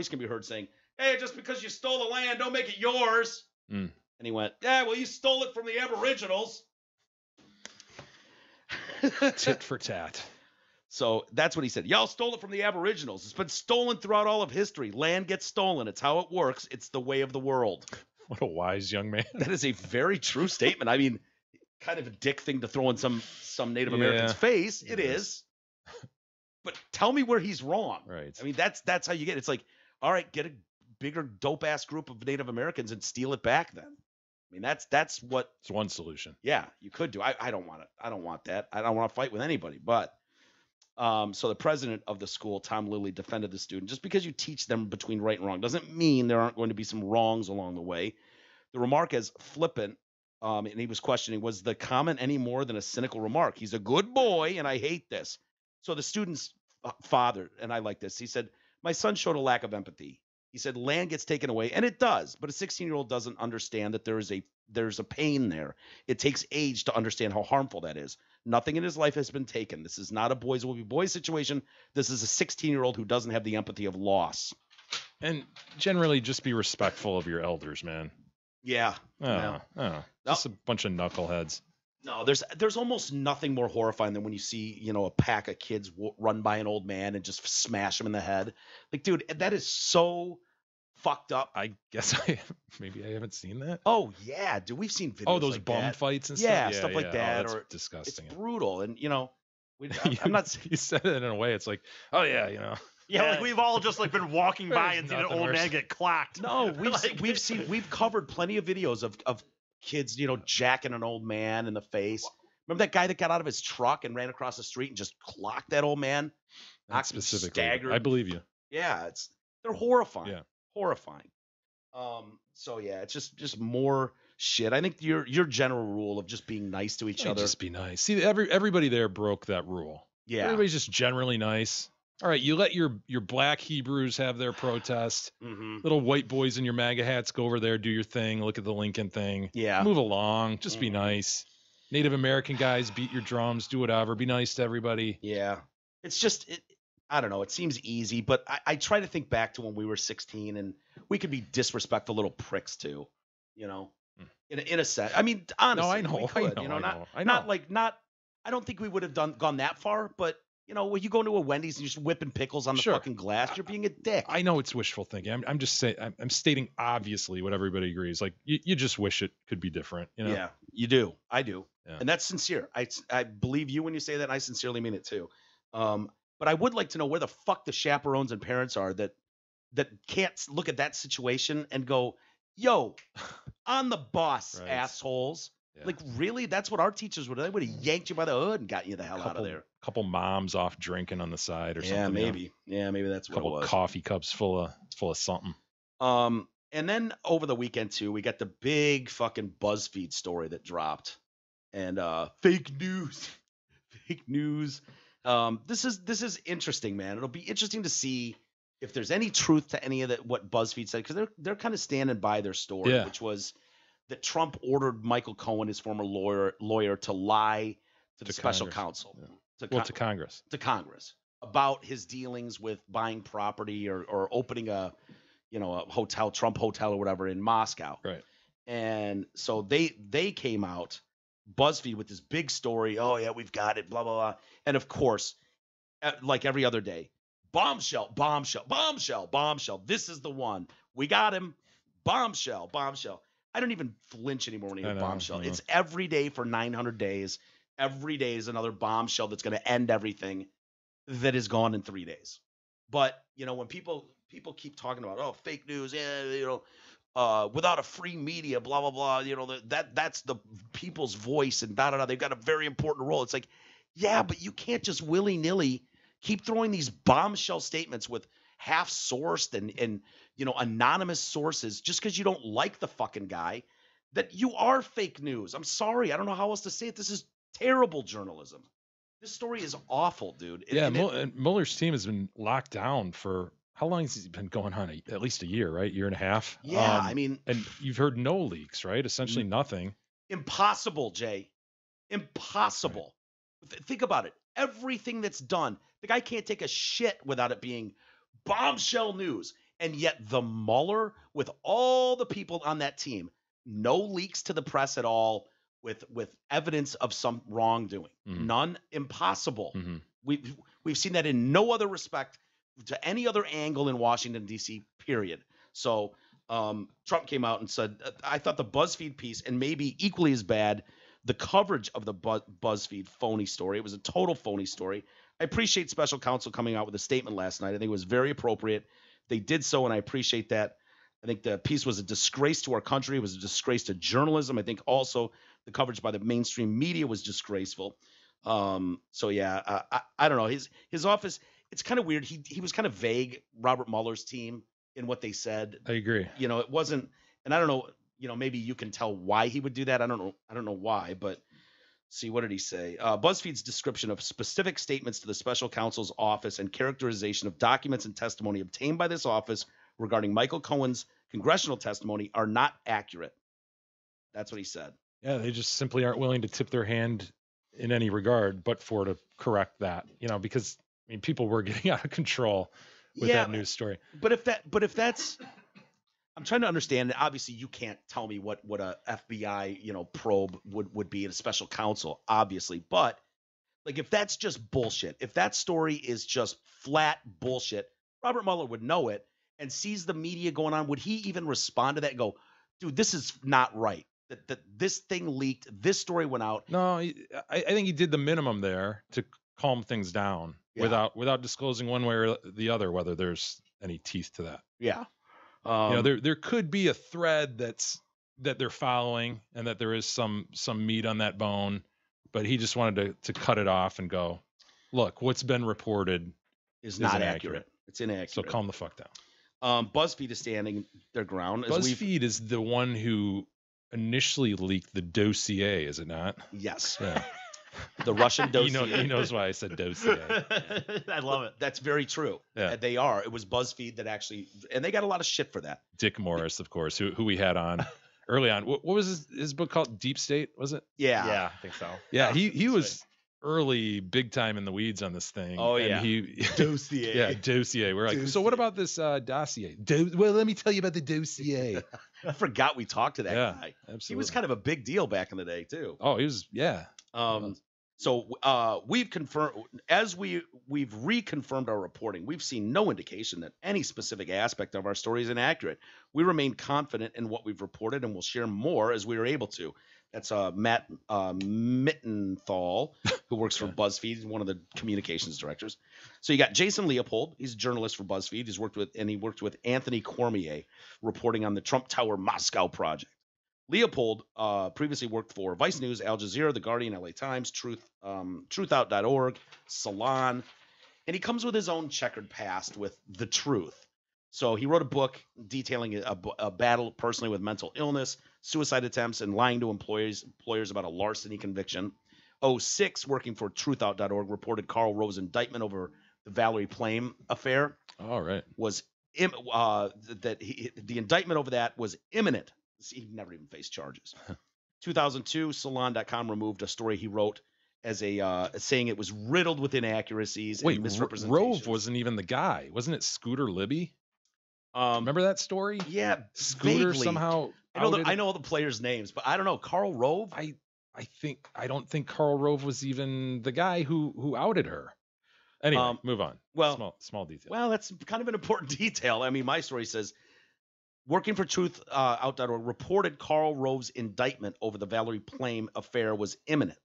can be heard saying, "Hey, just because you stole the land, don't make it yours." Mm. And he went, "Yeah, well, you stole it from the Aboriginals." Tit for tat. So that's what he said. Y'all stole it from the Aboriginals. It's been stolen throughout all of history. Land gets stolen. It's how it works. It's the way of the world. What a wise young man. That is a very true statement. I mean, kind of a dick thing to throw in some Native American's face. It is. But tell me where he's wrong. Right. I mean, that's how you get it. It's like, all right, get a bigger dope ass group of Native Americans and steal it back then. I mean, that's what. It's one solution. Yeah, you could do. I don't want it. I don't want that. I don't want to fight with anybody. But so the president of the school, Tom Lilly, defended the student. Just because you teach them between right and wrong doesn't mean there aren't going to be some wrongs along the way. The remark as flippant, and he was questioning, was the comment any more than a cynical remark? He's a good boy, and I hate this. So the student's father, and I like this, he said, my son showed a lack of empathy. He said, land gets taken away, and it does, but a 16-year-old doesn't understand that there's a pain there. It takes age to understand how harmful that is. Nothing in his life has been taken. This is not a boys will be boys situation. This is a 16-year-old who doesn't have the empathy of loss. And generally just be respectful of your elders, man. Yeah. Just a bunch of knuckleheads. No, there's almost nothing more horrifying than when you see, a pack of kids run by an old man and just smash him in the head. Like, dude, that is so fucked up. I guess maybe I haven't seen that. Oh yeah, dude, we've seen videos. Oh, those like bum that. fights and yeah, stuff. stuff like that. Oh, that's or disgusting. It's brutal, and I'm not. You said it in a way. It's like, oh yeah, Yeah, like we've all just like been walking by and seen an old man get clocked. No, we've covered plenty of videos of kids, jacking an old man in the face. Remember that guy that got out of his truck and ran across the street and just clocked that old man? Not specifically. Staggered. I believe you. Yeah, they're horrifying. Yeah. Horrifying. So yeah, it's just more shit. I think your general rule of just being nice to each other. Just be nice. See, everybody there broke that rule. Yeah. Everybody's just generally nice. All right, you let your black Hebrews have their protest. Mm-hmm. Little white boys in your MAGA hats go over there, do your thing, look at the Lincoln thing. Yeah. Move along. Just be nice. Native American guys, beat your drums, do whatever. Be nice to everybody. Yeah. It's just, I don't know. It seems easy, but I try to think back to when we were 16 and we could be disrespectful little pricks too, in a sense. I mean, honestly, no, I know. We could, I know. Not I don't think we would have gone that far, but when you go into a Wendy's and you're just whipping pickles on the fucking glass, you're being a dick. I know it's wishful thinking. I'm just saying, I'm stating obviously what everybody agrees. Like you just wish it could be different. Yeah, you do. I do. Yeah. And that's sincere. I believe you when you say that. And I sincerely mean it too. But I would like to know where the fuck the chaperones and parents are that can't look at that situation and go, yo, on the bus, Right. assholes. Yeah. Like, really? That's what our teachers would have. They would have yanked you by the hood and got you the hell out of there. Couple moms off drinking on the side or something. Yeah, maybe. Yeah, maybe that's what it Couple was. coffee cups full of something. And then over the weekend too, we got the big fucking Buzzfeed story that dropped, and fake news. This is interesting, man. It'll be interesting to see if there's any truth to any of that what Buzzfeed said, because they're kind of standing by their story, which was that Trump ordered Michael Cohen, his former lawyer, to lie to the special counsel, to Congress, to Congress about his dealings with buying property or opening a hotel, Trump hotel or whatever in Moscow. Right. And so they came out, BuzzFeed, with this big story. Oh yeah, we've got it, blah, blah, blah. And of course, like every other day, bombshell. This is the one. We got him. Bombshell. I don't even flinch anymore when I hear bombshell. It's every day for 900 days. Every day is another bombshell that's going to end everything that is gone in 3 days. But, when people keep talking about, fake news, without a free media, blah, blah, blah, that's the people's voice and da, da, da. They've got a very important role. It's like, yeah, but you can't just willy-nilly keep throwing these bombshell statements with half-sourced and anonymous sources just because you don't like the fucking guy, that you are fake news. I'm sorry. I don't know how else to say it. This is terrible journalism. This story is awful, dude. And Mueller's team has been locked down for how long has it been going on? At least a year, right? Year and a half. Yeah, I mean, and you've heard no leaks, right? Essentially nothing. Impossible, Jay. Impossible. Right. Think about it. Everything that's done, the guy can't take a shit without it being bombshell news. And yet the Mueller, with all the people on that team, no leaks to the press at all, with evidence of some wrongdoing. None. Impossible. We've seen that in no other respect to any other angle in Washington, D.C., period. So Trump came out and said, I thought the BuzzFeed piece, and maybe equally as bad, the coverage of the BuzzFeed phony story. It was a total phony story. I appreciate special counsel coming out with a statement last night. I think it was very appropriate. They did so, and I appreciate that. I think the piece was a disgrace to our country. It was a disgrace to journalism. I think also the coverage by the mainstream media was disgraceful. So yeah, I don't know. His office, it's kind of weird. He was kind of vague, Robert Mueller's team, in what they said. I agree. It wasn't, and I don't know, maybe you can tell why he would do that. I don't know why, but see, what did he say? BuzzFeed's description of specific statements to the special counsel's office and characterization of documents and testimony obtained by this office regarding Michael Cohen's congressional testimony are not accurate. That's what he said. Yeah, they just simply aren't willing to tip their hand in any regard, but to correct that, because people were getting out of control with that news story. But if that's, I'm trying to understand. Obviously, you can't tell me what a FBI probe would be at a special counsel, obviously. But like, if that's just bullshit, if that story is just flat bullshit, Robert Mueller would know it and sees the media going on. Would he even respond to that and go, dude, this is not right? That this thing leaked, this story went out. No, I think he did the minimum there to calm things down without disclosing one way or the other whether there's any teeth to that. Yeah. There could be a thread that they're following and that there is some meat on that bone, but he just wanted to cut it off and go, look, what's been reported is not accurate. It's inaccurate. So calm the fuck down. BuzzFeed is standing their ground. BuzzFeed is the one who initially leaked the dossier, is it not? Yes. Yeah. The Russian dossier. He knows why I said dossier. I love it. That's very true. Yeah. They are. It was BuzzFeed that actually, and they got a lot of shit for that. Dick Morris, of course, who we had on early on. What was his book called? Deep State, was it? Yeah. Yeah, I think so. Yeah, he was early, big time in the weeds on this thing. Oh, and yeah. Dossier. Yeah, dossier. We're like, so what about this dossier? Well, let me tell you about the dossier. I forgot we talked to that guy. Absolutely. He was kind of a big deal back in the day, too. Oh, he was, yeah. So we've confirmed, as we've reconfirmed our reporting, we've seen no indication that any specific aspect of our story is inaccurate. We remain confident in what we've reported and will share more as we are able to. That's Matt Mittenthal, who works for BuzzFeed, one of the communications directors. So you got Jason Leopold. He's a journalist for BuzzFeed. He worked with Anthony Cormier, reporting on the Trump Tower Moscow project. Leopold previously worked for Vice News, Al Jazeera, The Guardian, LA Times, truthout.org, Salon, and he comes with his own checkered past with The Truth. So he wrote a book detailing a battle personally with mental illness, suicide attempts, and lying to employers about a larceny conviction. 06, working for truthout.org, reported Karl Rove's indictment over the Valerie Plame affair. All right. Was the indictment over that was imminent. He never even faced charges. 2002, Salon.com removed a story he wrote as saying it was riddled with inaccuracies and misrepresentations. Rove wasn't even the guy. Wasn't it Scooter Libby? Remember that story? Yeah, Scooter vaguely. Somehow. I know the players' names, but I don't know. Karl Rove? I don't think Karl Rove was even the guy who outed her. Anyway, move on. Well, small detail. Well, that's kind of an important detail. I mean, my story says, working for truthout.org, reported Karl Rove's indictment over the Valerie Plame affair was imminent,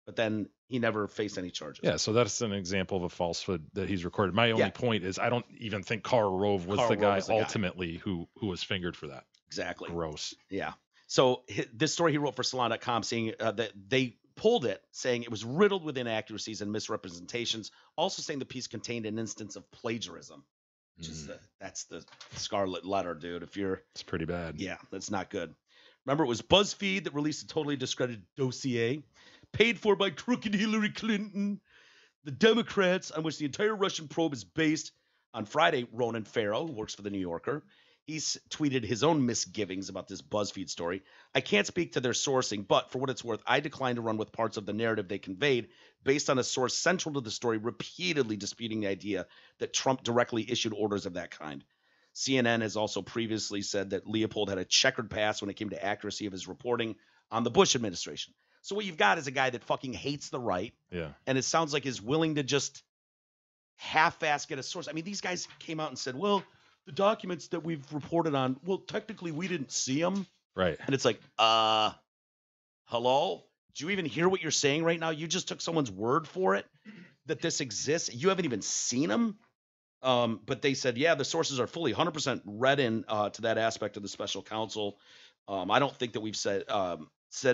but then he never faced any charges. Yeah, so that's an example of a falsehood that he's recorded. My only point is I don't even think Karl Rove was the guy ultimately who was fingered for that. Exactly. Gross. Yeah. So this story he wrote for Salon.com saying that they pulled it, saying it was riddled with inaccuracies and misrepresentations, also saying the piece contained an instance of plagiarism. Which is that's the scarlet letter, dude. It's pretty bad. Yeah, that's not good. Remember, it was BuzzFeed that released a totally discredited dossier, paid for by crooked Hillary Clinton, the Democrats, on which the entire Russian probe is based. On Friday, Ronan Farrow, who works for The New Yorker, he's tweeted his own misgivings about this BuzzFeed story. I can't speak to their sourcing, but for what it's worth, I decline to run with parts of the narrative they conveyed based on a source central to the story repeatedly disputing the idea that Trump directly issued orders of that kind. CNN has also previously said that Leopold had a checkered past when it came to accuracy of his reporting on the Bush administration. So what you've got is a guy that fucking hates the right, Yeah. and it sounds like is willing to just half-ass get a source. I mean, these guys came out and said, well, the documents that we've reported on, well, technically we didn't see them. Right. And it's like, hello? Do you even hear what you're saying right now? You just took someone's word for it that this exists. You haven't even seen them. But they said, yeah, the sources are fully 100% read in to that aspect of the special counsel. I don't think that we've said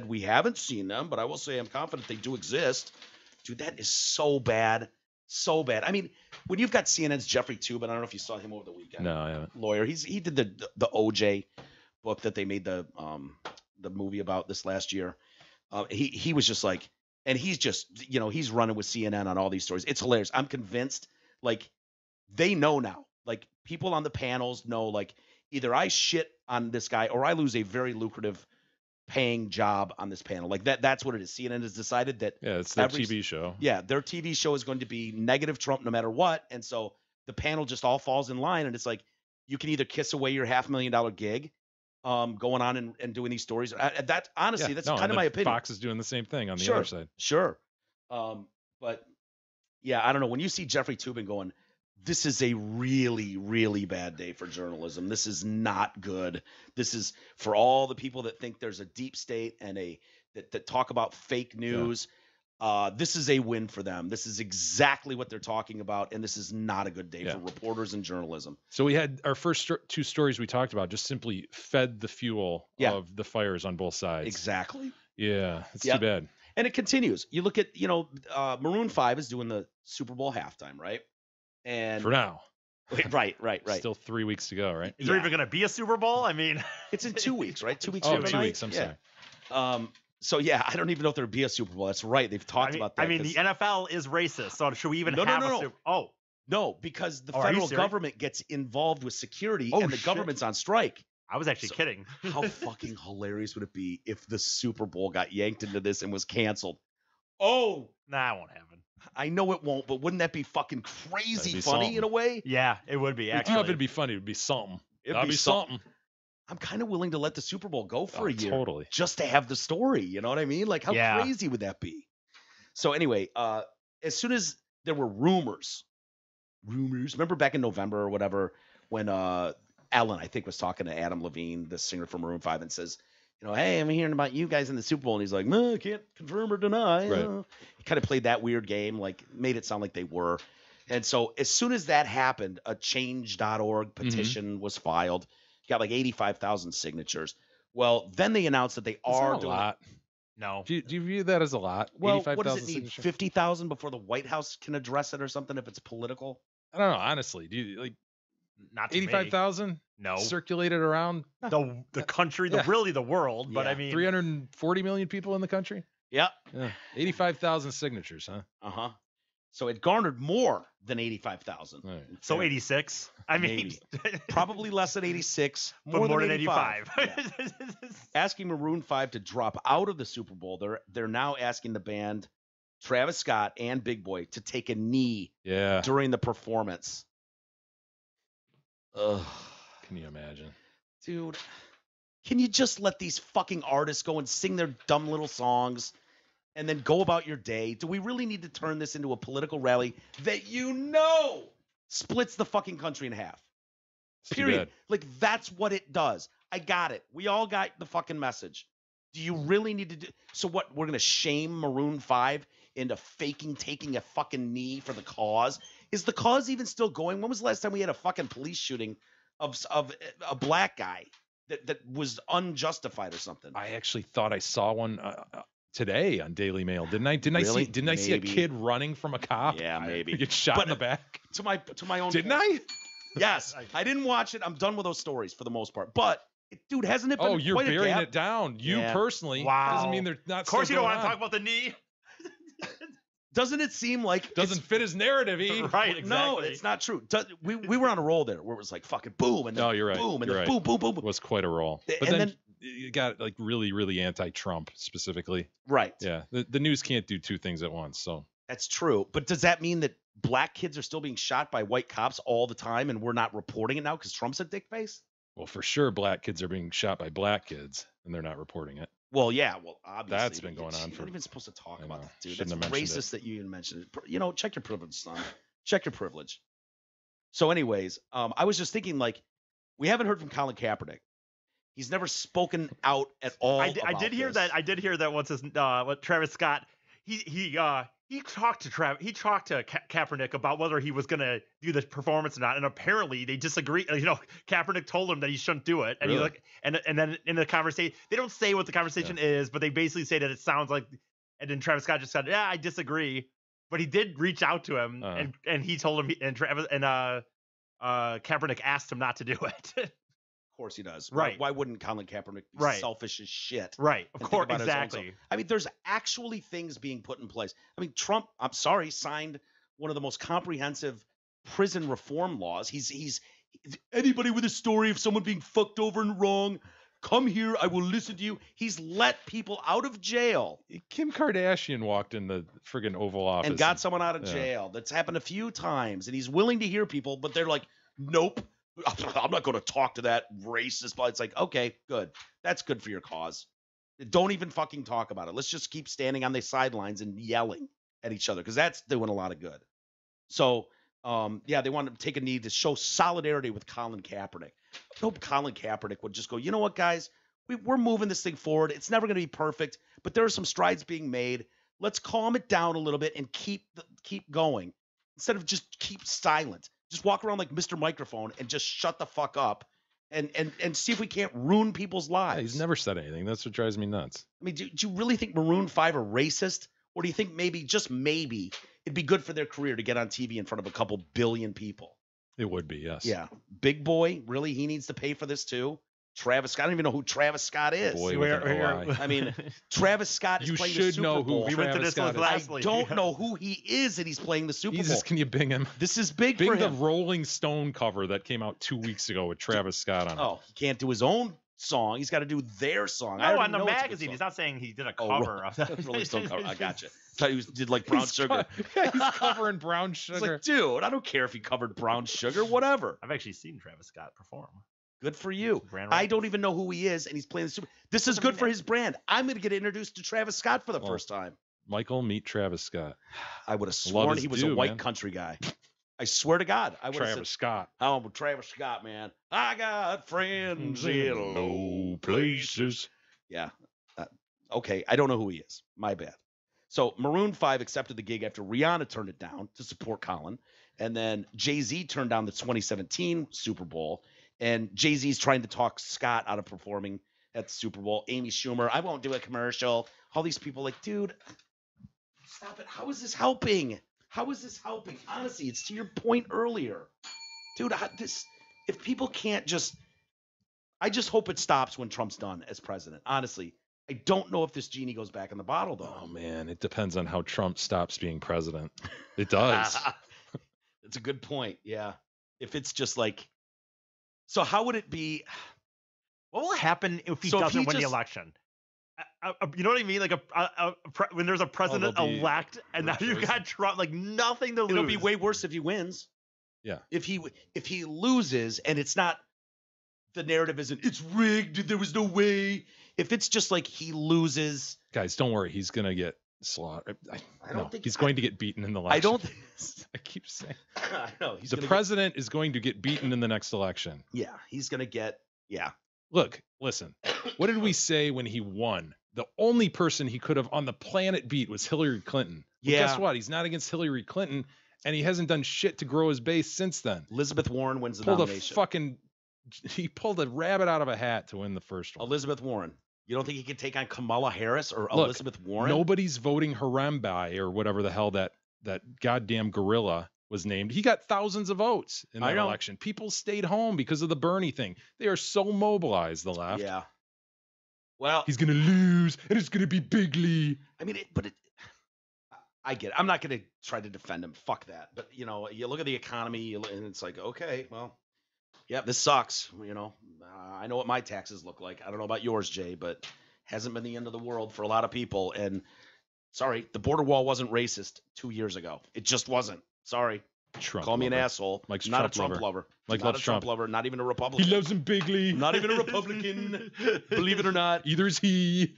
we haven't seen them, but I will say I'm confident they do exist. Dude, that is so bad. So bad. I mean, when you've got CNN's Jeffrey Toobin, I don't know if you saw him over the weekend. No, I haven't. Lawyer. He did the OJ book that they made the movie about this last year. He was just like, and he's just, he's running with CNN on all these stories. It's hilarious. I'm convinced, like, they know now. Like, people on the panels know, like, either I shit on this guy or I lose a very lucrative paying job on this panel. Like, that's what it is. CNN has decided that. Yeah, it's their TV show. Yeah, their TV show is going to be negative Trump no matter what. And so the panel just all falls in line. And it's like, you can either kiss away your $500,000 gig going on and doing these stories. That's kind of my opinion. Fox is doing the same thing on the other side. Sure. But yeah, I don't know. When you see Jeffrey Toobin going, this is a really, really bad day for journalism. This is not good. This is for all the people that think there's a deep state and that talk about fake news. Yeah. This is a win for them. This is exactly what they're talking about, and this is not a good day for reporters and journalism. So we had our first two stories we talked about just simply fed the fuel of the fires on both sides. Exactly. Yeah, it's too bad. And it continues. You look at, Maroon 5 is doing the Super Bowl halftime, right? And for now. Right. Still 3 weeks to go, right? Is there even going to be a Super Bowl? I mean, it's in 2 weeks, right? 2 weeks. Oh, 2 weeks. I'm sorry. So yeah, I don't even know if there'll be a Super Bowl. That's right. They've talked about that. I mean, the NFL is racist, so should we even have a Super Bowl? Oh. No, because the federal government gets involved with security and the government's on strike. I was actually kidding. How fucking hilarious would it be if the Super Bowl got yanked into this and was canceled? Oh, nah, it won't happen. I know it won't, but wouldn't that be fucking crazy funny in a way? Yeah, it would be. Actually, if it'd be funny, it'd be something. It'd be something. I'm kind of willing to let the Super Bowl go for a year, totally, just to have the story. You know what I mean? Like, how crazy would that be? So anyway, as soon as there were rumors. Remember back in November or whatever when Ellen, I think, was talking to Adam Levine, the singer from Maroon 5, and says, hey, I'm hearing about you guys in the Super Bowl. And he's like, no, I can't confirm or deny. Right. He kind of played that weird game, like made it sound like they were. And so as soon as that happened, a change.org petition was filed. Got like 85,000 signatures. Well, then they announced that they are doing a lot. No. Do you view that as a lot? Well, what does it need? 50,000 before the White House can address it or something if it's political? I don't know. Honestly, do you like not 85,000? No. Circulated around the country, really the world. But I mean, 340 million people in the country. Yeah. 85,000 signatures, huh? So it garnered more than 85,000. Right. So 86. I mean, probably less than 86. More than 85. Yeah. Asking Maroon 5 to drop out of the Super Bowl. They're now asking the band Travis Scott and Big Boy to take a knee during the performance. Ugh. Can you imagine? Dude, can you just let these fucking artists go and sing their dumb little songs and then go about your day? Do we really need to turn this into a political rally that splits the fucking country in half? Period. Like, that's what it does. I got it. We all got the fucking message. Do you really need to do so? What, we're gonna shame Maroon 5 into taking a fucking knee for the cause? Is the cause even still going? When was the last time we had a fucking police shooting of a black guy that was unjustified or something? I actually thought I saw one today on Daily Mail. Didn't I? Really? Didn't I see a kid running from a cop? Yeah, maybe. Get shot in the back. To my own. Didn't I? Yes, I didn't watch it. I'm done with those stories for the most part. But dude, hasn't it been? Oh, you're burying it down. You personally. Wow. Doesn't mean they're not. Of course, you don't want to talk about the knee. Doesn't it seem like doesn't fit his narrative? Right, exactly. No, it's not true. We were on a roll there where it was like fucking boom and then you're right. boom and you're then right. boom. It was quite a roll. But then you got like really, really anti-Trump specifically. Right. Yeah. The news can't do two things at once. So that's true. But does that mean that black kids are still being shot by white cops all the time and we're not reporting it now because Trump's a dick face? Well, for sure, black kids are being shot by black kids and they're not reporting it. Well, yeah. Well, obviously. That's been going on You're for. not even supposed to talk I about know. that, dude. Shouldn't That's have mentioned racist that you even mentioned it. You know, check your privilege, son. Check your privilege. So, anyways, I was just thinking, like, we haven't heard from Colin Kaepernick. He's never spoken out at all. I did hear that. I did hear that once. What Travis Scott, he talked to Kaepernick about whether he was gonna do the performance or not, and apparently they disagree. You know, Kaepernick told him that he shouldn't do it, and Really? he's like, and then in the conversation, they don't say what the conversation is, but they basically say that it sounds like, and then Travis Scott just said, yeah, I disagree, but he did reach out to him, and he told him, and Kaepernick asked him not to do it. Of course he does. Right. Why wouldn't Colin Kaepernick be Right. selfish as shit? Right. Of and think course. about his own Exactly. self? I mean, there's actually things being put in place. I mean, Trump, I'm sorry, signed one of the most comprehensive prison reform laws. He's anybody with a story of someone being fucked over and wrong, come here, I will listen to you. He's let people out of jail Kim Kardashian walked in the friggin' Oval Office and got someone out of yeah. jail. That's happened a few times, and he's willing to hear people, but they're like, nope. I'm not going to talk to that racist. But it's like, okay, good. That's good for your cause. Don't even fucking talk about it. Let's just keep standing on the sidelines and yelling at each other because that's doing a lot of good. So, yeah, they want to take a knee to show solidarity with Colin Kaepernick. I hope Colin Kaepernick would just go, you know what, guys? We're moving this thing forward. It's never going to be perfect, but there are some strides being made. Let's calm it down a little bit and keep going instead of just keep silent. Just walk around like Mr. Microphone and just shut the fuck up and see if we can't ruin people's lives. Yeah, he's never said anything. That's what drives me nuts. I mean, do you really think Maroon 5 are racist? Or do you think maybe, just maybe, it'd be good for their career to get on TV in front of a couple billion people? It would be, yes. Yeah. Big Boy, really? He needs to pay for this too? Travis Scott. I don't even know who Travis Scott is. Boy with an OI. I mean, Travis Scott is You playing the should Super know Bowl. who We went to this Travis one Scott is. last I week. don't know who he is, and he's playing the Super Jesus, Bowl. can you bing him? This is big Bing for the him. Rolling Stone cover that came out 2 weeks ago with Travis Scott on it. Oh, he can't do his own song. He's got to do their song. I No, already on the know it's a good magazine. song. He's not saying he did a Oh, cover of that. Rolling Stone cover. I gotcha. Thought he did like Brown Sugar. Yeah, he's covering Brown It's Sugar. like, dude, I don't care if he covered Brown Sugar, whatever. I've actually seen Travis Scott perform. Good for you. Grand I Rapids. don't even know who he is, and he's playing the Super. This is good for his brand. I'm going to get introduced to Travis Scott for the Well, first time. Michael, meet Travis Scott. I would have sworn his he was a due, white man. country guy. I swear to God, I would have Travis said, Scott. "Oh, Travis Scott, man. I got friends in low places." Yeah. Okay, I don't know who he is. My bad. So Maroon 5 accepted the gig after Rihanna turned it down to support Colin. And then Jay-Z turned down the 2017 Super Bowl. And Jay-Z's trying to talk Scott out of performing at the Super Bowl. Amy Schumer, I won't do a commercial. All these people like, dude, stop it. How is this helping? How is this helping? Honestly, it's to your point earlier. Dude, if people can't just – I just hope it stops when Trump's done as president. Honestly, I don't know if this genie goes back in the bottle, though. Oh, man. It depends on how Trump stops being president. It does. It's a good point. Yeah. If it's just like – so how would it be? What will happen if he So if doesn't he win the just- election? You know what I mean? Like when there's a president there'll be elect, and now you've got Trump, like nothing to lose. It'll be way worse if he wins. Yeah. If he loses and it's not – the narrative isn't it's rigged, there was no way. If it's just like he loses – Guys, don't worry. He's going to get slaughtered. I don't think he's going to get beaten in the election. I don't I keep saying. I know. He's The gonna president is going to get beaten in the next election. yeah, he's going to get – yeah. Look, listen. What did we say when he won? The only person he could have on the planet beat was Hillary Clinton. Well, Yeah. guess what? He's not against Hillary Clinton, and he hasn't done shit to grow his base since then. Elizabeth Warren wins the Pulled nomination. he pulled a rabbit out of a hat to win the first one. Elizabeth Warren. You don't think he could take on Kamala Harris or Look, Elizabeth Warren? Nobody's voting Harambe or whatever the hell that goddamn gorilla was named. He got thousands of votes in I that know. election. People stayed home because of the Bernie thing. They are so mobilized, the left. Yeah. Well, He's going to lose, and it's going to be bigly. I mean, I get it. I'm not going to try to defend him. Fuck that. But, you know, you look at the economy and it's like, okay, well, yeah, this sucks. You know, I know what my taxes look like. I don't know about yours, Jay, but hasn't been the end of the world for a lot of people. And sorry, the border wall wasn't racist 2 years ago. It just wasn't. Sorry. Trump. Call me an lover. asshole. Mike's not Trump a Trump lover. lover. Mike not loves a Trump Trump. lover. Not even a Republican. He loves him bigly. Not even a Republican. Believe it or not. Either is he.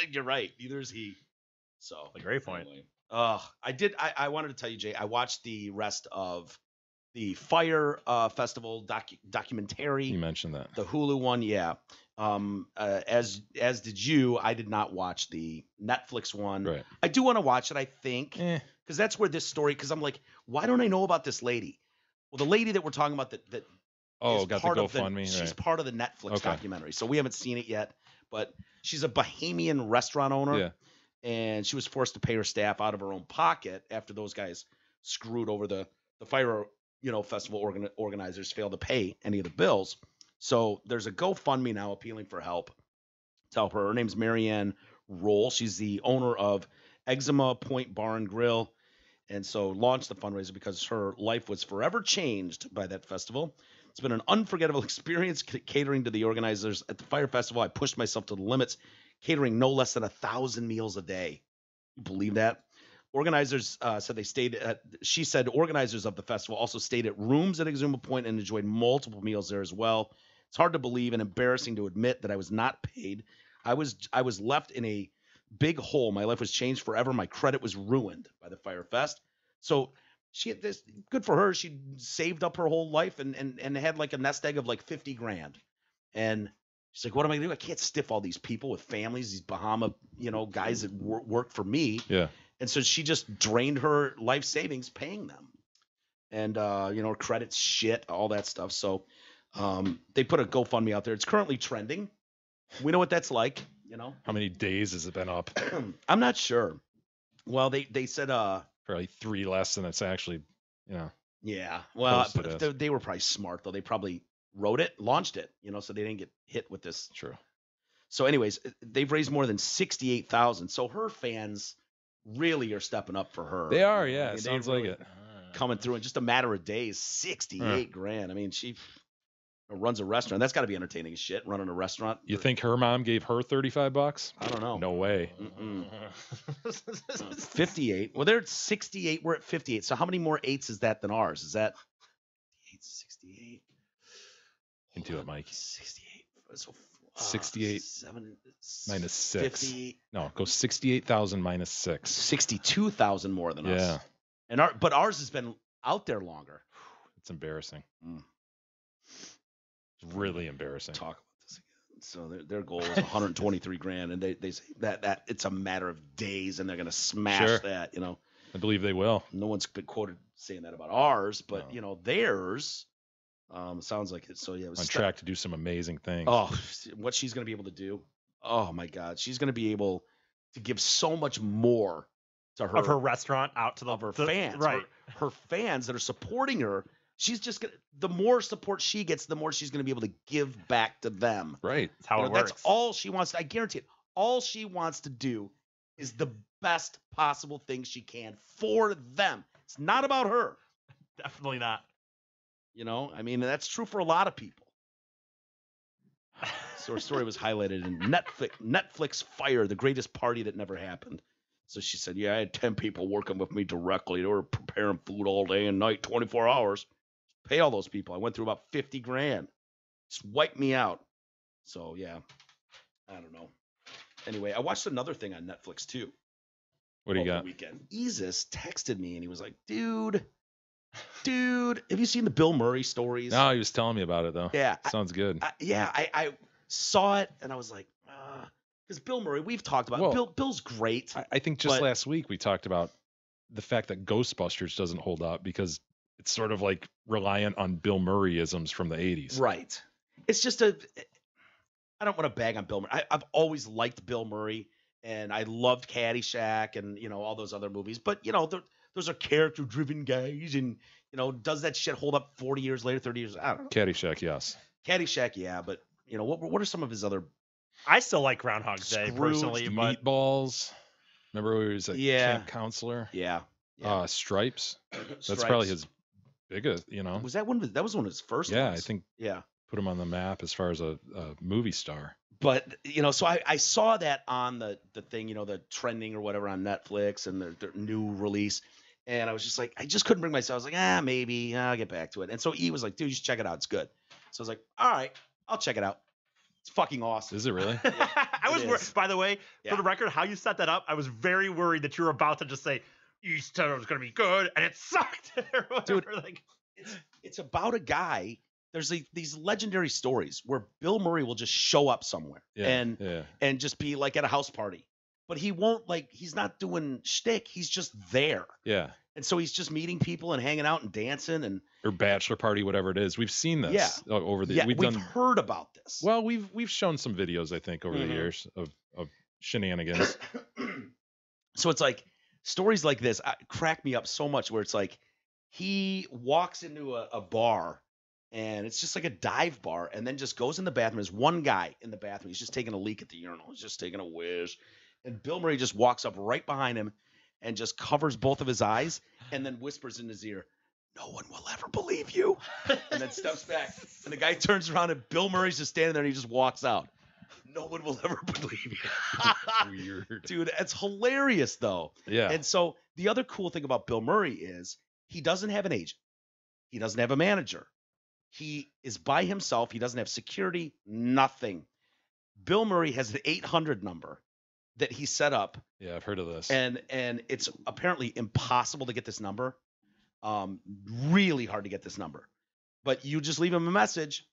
You're right. Neither is he. So A great point. anyway. I wanted to tell you, Jay. I watched the rest of the Fire Festival documentary. You mentioned that. The Hulu one, yeah. As did you. I did not watch the Netflix one. Right. I do want to watch it. I think Eh. because that's where this story. Because I'm like, why don't I know about this lady? Well, the lady that we're talking about that Oh, is got the part of GoFundMe. She's Right. part of the Netflix Okay. documentary, so we haven't seen it yet. But she's a Bahamian restaurant owner, Yeah. and she was forced to pay her staff out of her own pocket after those guys screwed over the fire festival organizers failed to pay any of the bills. So there's a GoFundMe now appealing for help to help her. Her name's Maryann Rolle. She's the owner of Eczema Point Bar and Grill, and so launched the fundraiser because her life was forever changed by that festival. It's been an unforgettable experience catering to the organizers at the fire festival. I pushed myself to the limits, catering no less than 1,000 meals a day. You believe that? Organizers said they stayed at. She said organizers of the festival also stayed at rooms at Exuma Point and enjoyed multiple meals there as well. It's hard to believe and embarrassing to admit that I was not paid. I was left in a big hole. My life was changed forever. My credit was ruined by the Fire Fest. So she had this. Good for her. She saved up her whole life and had like a nest egg of like 50 grand. And she's like, what am I gonna do? I can't stiff all these people with families, these Bahama guys that work for me. Yeah. And so she just drained her life savings paying them. And, her credit's shit, all that stuff. So they put a GoFundMe out there. It's currently trending. We know what that's like, How many days has it been up? I'm not sure. Well, they said Probably 3 less than it's actually, yeah. Well, Posted but as. they were probably smart, though. They probably wrote it, launched it, so they didn't get hit with this. True. So anyways, they've raised more than 68,000. So her fans really are stepping up for her. They are, I yeah. mean, It they sounds really like it. coming through in just a matter of days. 68 grand. I mean, she runs a restaurant. That's got to be entertaining as shit, running a restaurant. You think her mom gave her $35? I don't know. No way. 58. Well, they're at 68. We're at 58. So how many more eights is that than ours? Is that 68? Into it, Mike. 68. So 68 7 minus 6. 50, No, go 68,000 minus 6. 62,000 more than us. Yeah. And but ours has been out there longer. It's embarrassing. Mm. It's really embarrassing. Talk about this again. So their goal is 123 grand, and they say that it's a matter of days, and they're going to smash Sure. that. I believe they will. No one's been quoted saying that about ours, but No. theirs sounds like it. So yeah, it was On track to do some amazing things. Oh, what she's going to be able to do. Oh my God. She's going to be able to give so much more to her Of her restaurant out to her fans, Right. her fans that are supporting her. She's just going to, the more support she gets, the more she's going to be able to give back to them. Right. That's how it works. That's all she wants. I guarantee it. All she wants to do is the best possible thing she can for them. It's not about her. Definitely not. I mean, that's true for a lot of people. So her story was highlighted in Netflix Fire, the greatest party that never happened. So she said, yeah, I had 10 people working with me directly. They were preparing food all day and night, 24 hours. Pay all those people. I went through about 50 grand. Just wiped me out. So, yeah, I don't know. Anyway, I watched another thing on Netflix, too. What do you over got? the weekend. Isis texted me, and he was like, dude, have you seen the Bill Murray stories? No, he was telling me about it, though. Yeah. Sounds good. I saw it, and I was like, because Bill Murray, we've talked about Well, Bill's great. I think just but- last week we talked about the fact that Ghostbusters doesn't hold up because it's sort of like reliant on Bill Murray-isms from the 80s. Right. It's just I don't want to bag on Bill Murray. I've always liked Bill Murray, and I loved Caddyshack and, all those other movies. But, those are character-driven guys, and, does that shit hold up 40 years later, 30 years? I don't know. Caddyshack, yes. Caddyshack, yeah, but, what are some of his other... I still like Groundhog Day Scrooged personally, but Meatballs. Remember when he was a Yeah. camp counselor? Yeah. Stripes. That's Stripes. probably his biggest, Was that that was one of his first Yeah, ones. I think Yeah. put him on the map as far as a movie star. But, so I saw that on the thing, the trending or whatever on Netflix and their new release. And I was just like, I just couldn't bring myself. I was like, maybe I'll get back to it. And so E was like, dude, you should check it out. It's good. So I was like, all right, I'll check it out. It's fucking awesome. Is it really? I was worried, by the way, Yeah. for the record, how you set that up, I was very worried that you were about to just say East said it was gonna be good and it sucked. Or whatever. Dude. Like, It's about a guy. There's these legendary stories where Bill Murray will just show up somewhere and just be like at a house party. But he won't, like, he's not doing shtick. He's just there. Yeah. And so he's just meeting people and hanging out and dancing and Or bachelor party, whatever it is. We've seen this over the. we've heard about this. Well, we've shown some videos, I think, over the years of shenanigans. So it's like stories like this crack me up so much. Where it's like he walks into a bar and it's just like a dive bar, and then just goes in the bathroom. There's one guy in the bathroom. He's just taking a leak at the urinal. He's just taking a whiz. And Bill Murray just walks up right behind him and just covers both of his eyes and then whispers in his ear, "No one will ever believe you." And then steps back. And the guy turns around and Bill Murray's just standing there and he just walks out. No one will ever believe you. Weird. Dude, it's hilarious though. Yeah. And so the other cool thing about Bill Murray is he doesn't have an agent. He doesn't have a manager. He is by himself. He doesn't have security, nothing. Bill Murray has an 800 number that he set up. Yeah, I've heard of this. And it's apparently impossible to get this number. Really hard to get this number. But you just leave him a message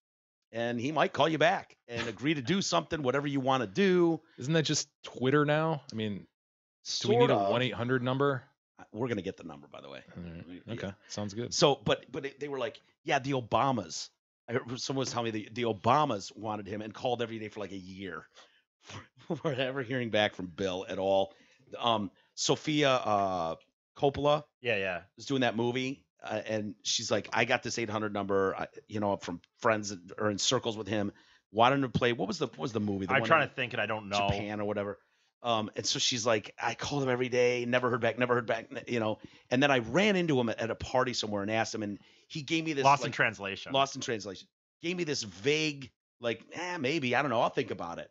and he might call you back and agree to do something, whatever you want to do. Isn't that just Twitter now? I mean, do we Sort need a of. 1-800 number? We're gonna get the number, by the way. All right. Yeah. Okay, sounds good. So, but they were like, yeah, the Obamas. I heard someone was telling me the Obamas wanted him and called every day for like a year. We're never hearing back from Bill at all. Sophia Coppola yeah. was doing that movie, and she's like, I got this 800 number, from friends that are in circles with him. Wanted to play. What was the movie? The I'm one trying in to think and I don't know. Japan or whatever. And so she's like, I called him every day, never heard back. And then I ran into him at a party somewhere and asked him, and he gave me this Lost in translation. Lost in translation. Gave me this vague, like, maybe, I don't know, I'll think about it.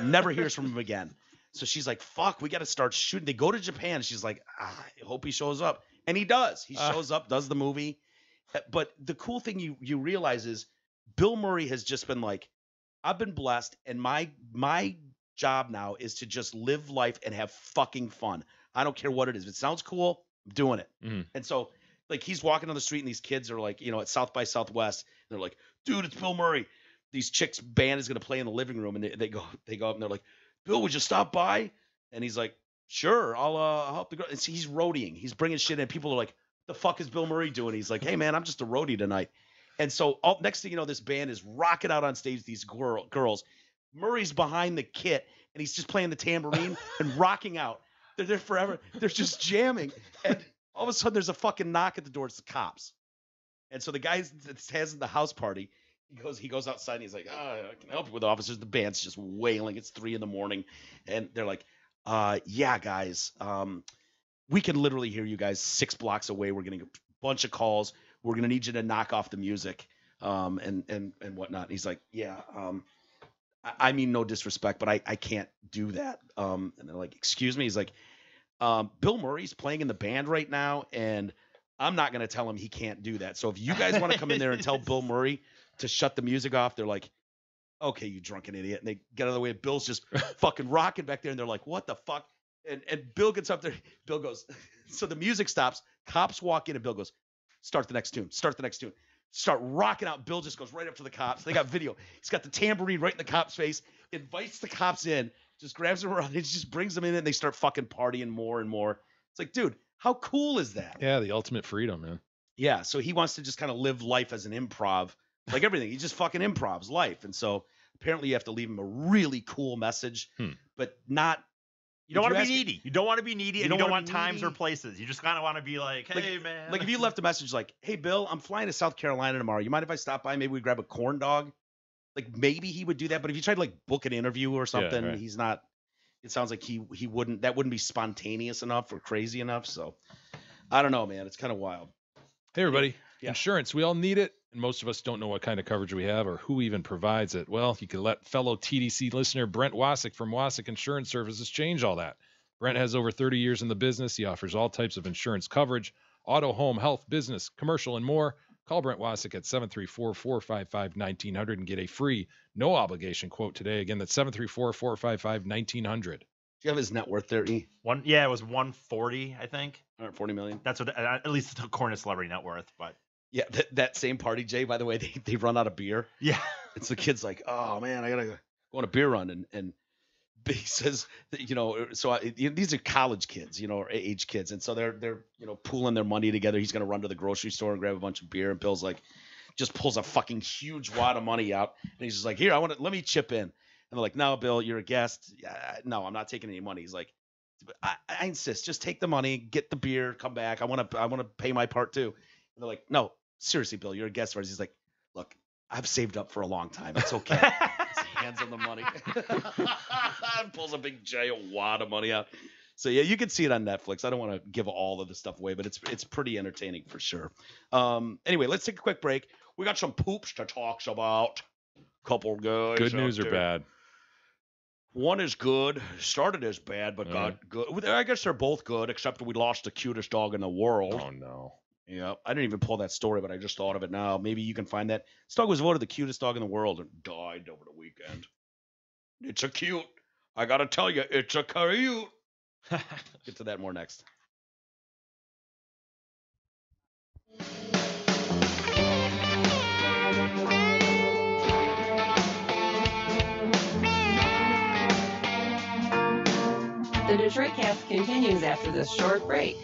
Never hears from him again. So she's like, fuck, we got to start shooting. They go to Japan. She's like, I hope he shows up. And he does. He shows up, does the movie. But the cool thing you realize is Bill Murray has just been like, I've been blessed, and my job now is to just live life and have fucking fun. I don't care what it is. If it sounds cool, I'm doing it. Mhm. And so, like, he's walking on the street and these kids are like, at South by Southwest. And they're like, dude, it's Bill Murray. These chicks' band is going to play in the living room. And they go up and they're like, Bill, would you stop by? And he's like, sure, I'll help the girl. And so he's roadieing. He's bringing shit in. People are like, the fuck is Bill Murray doing? He's like, hey, man, I'm just a roadie tonight. And so next thing you know, this band is rocking out on stage, these girls. Murray's behind the kit, and he's just playing the tambourine and rocking out. They're there forever. They're just jamming. And all of a sudden, there's a fucking knock at the door. It's the cops. And so the guy that has the house party, he goes outside, and he's like, I can help you with officers. The band's just wailing. It's 3 a.m. And they're like, yeah, guys, we can literally hear you guys 6 blocks away. We're getting a bunch of calls. We're going to need you to knock off the music and whatnot. And he's like, yeah, I mean, no disrespect, but I can't do that. And they're like, excuse me? He's like, Bill Murray's playing in the band right now, and I'm not going to tell him he can't do that. So if you guys want to come in there and tell Bill Murray to shut the music off, they're like, okay, you drunken idiot. And they get out of the way. Bill's just fucking rocking back there, and they're like, what the fuck? And Bill gets up there. Bill goes, so the music stops. Cops walk in, and Bill goes, start the next tune. Start rocking out. Bill just goes right up to the cops. They got video. He's got the tambourine right in the cop's face, invites the cops in, just grabs them around, and just brings them in, and they start fucking partying more and more. It's like, dude, how cool is that? Yeah, the ultimate freedom, man. Yeah, so he wants to just kind of live life as an improv, like everything. He just fucking improvs life. And so apparently you have to leave him a really cool message, but not. You don't want to be needy. You don't want to be needy, and you don't want be times or needy. places. You just kind of want to be like, hey, man. Like if you left a message like, hey, Bill, I'm flying to South Carolina tomorrow. You mind if I stop by? Maybe we grab a corn dog? Like maybe he would do that. But if you tried to like book an interview or something, right. He's not. It sounds like he wouldn't. That wouldn't be spontaneous enough or crazy enough. So I don't know, man. It's kind of wild. Hey, everybody. Yeah. Insurance. We all need it. And most of us don't know what kind of coverage we have or who even provides it. Well, you can let fellow TDC listener Brent Wasik from Wasik Insurance Services change all that. Brent has over 30 years in the business. He offers all types of insurance coverage, auto, home, health, business, commercial, and more. Call Brent Wasik at 734-455-1900 and get a free, no obligation quote today. Again, that's 734-455-1900. Do you have his net worth there, E? Yeah, it was 140, I think. 140 million. That's what, at least according to celebrity net worth. But Yeah, that same party, Jay. By the way, they run out of beer. yeah, It's the kid's like, oh man, I gotta go on a beer run, and he says that, these are college kids, or age kids, and so they're pooling their money together. He's gonna run to the grocery store and grab a bunch of beer, and Bill's like, just pulls a fucking huge wad of money out, and he's just like, here, let me chip in, and they're like, no, Bill, you're a guest. No, I'm not taking any money. He's like, I insist, just take the money, get the beer, come back. I want to pay my part too. And they're like, no, seriously, Bill, you're a guest of ours. He's like, look, I've saved up for a long time. It's okay. He hands him the money. Pulls a big giant wad of money out. So yeah, you can see it on Netflix. I don't want to give all of the stuff away, but it's pretty entertaining for sure. Anyway, let's take a quick break. We got some poops to talk about. Couple guys. Good news or bad? One is good. Started as bad, but got good. I guess they're both good, except we lost the cutest dog in the world. Oh no. Yeah, I didn't even pull that story, but I just thought of it now. Maybe you can find that. This dog was voted the cutest dog in the world and died over the weekend. It's a cute. I gotta tell you, it's a cute. Get to that more next. The Detroit Cast continues after this short break.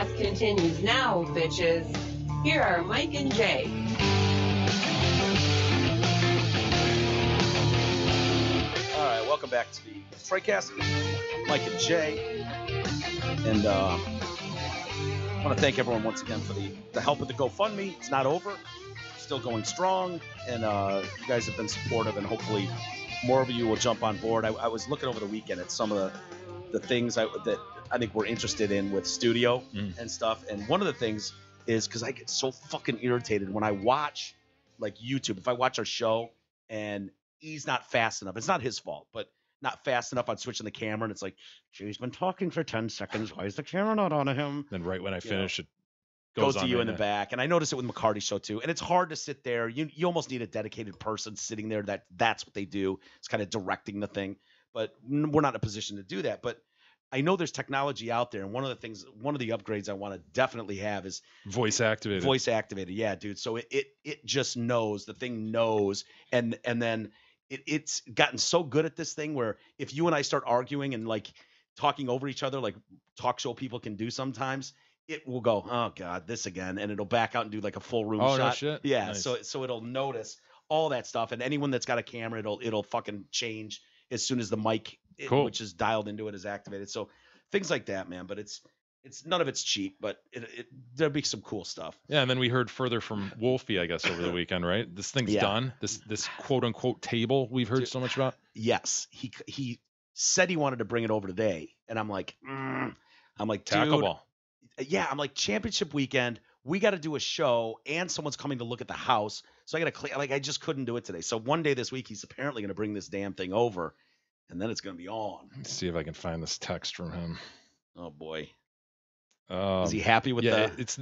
Cast continues now, bitches. Here are Mike and Jay. All right, welcome back to the Detroitcast. Mike and Jay. And I want to thank everyone once again for the help with the GoFundMe. It's not over. Still going strong. And you guys have been supportive, and hopefully more of you will jump on board. I was looking over the weekend at some of the things that I think we're interested in with studio and stuff. And one of the things is because I get so fucking irritated when I watch like YouTube. If I watch our show and he's not fast enough, it's not his fault, but not fast enough on switching the camera, and it's like, he's been talking for 10 seconds. Why is the camera not on him? Then right when I finish, it goes to on you right in the now. back. And I noticed it with McCarty's show too. And it's hard to sit there. You almost need a dedicated person sitting there that's what they do. It's kind of directing the thing. But we're not in a position to do that. But I know there's technology out there. And one of the upgrades I want to definitely have is Voice activated. Voice activated. Yeah, dude. So it just knows. The thing knows. And then it's gotten so good at this thing where if you and I start arguing and like talking over each other, like talk show people can do sometimes, it will go, oh God, this again. And it'll back out and do like a full room shot. No shit. Yeah. Nice. So it'll notice all that stuff. And anyone that's got a camera, it'll fucking change as soon as the mic, which is dialed into it, is activated. So things like that, man. But it's none of it's cheap, but there'll be some cool stuff. Yeah, and then we heard further from Wolfie, I guess, over the weekend, right? This thing's done. This quote unquote table we've heard so much about. Yes, he said he wanted to bring it over today, and I'm like, tackle dude, ball. Yeah, I'm like, championship weekend, we got to do a show, and someone's coming to look at the house, so I got to I just couldn't do it today. So one day this week, he's apparently going to bring this damn thing over, and then it's going to be on. Let's see if I can find this text from him. Oh boy. Is he happy with it's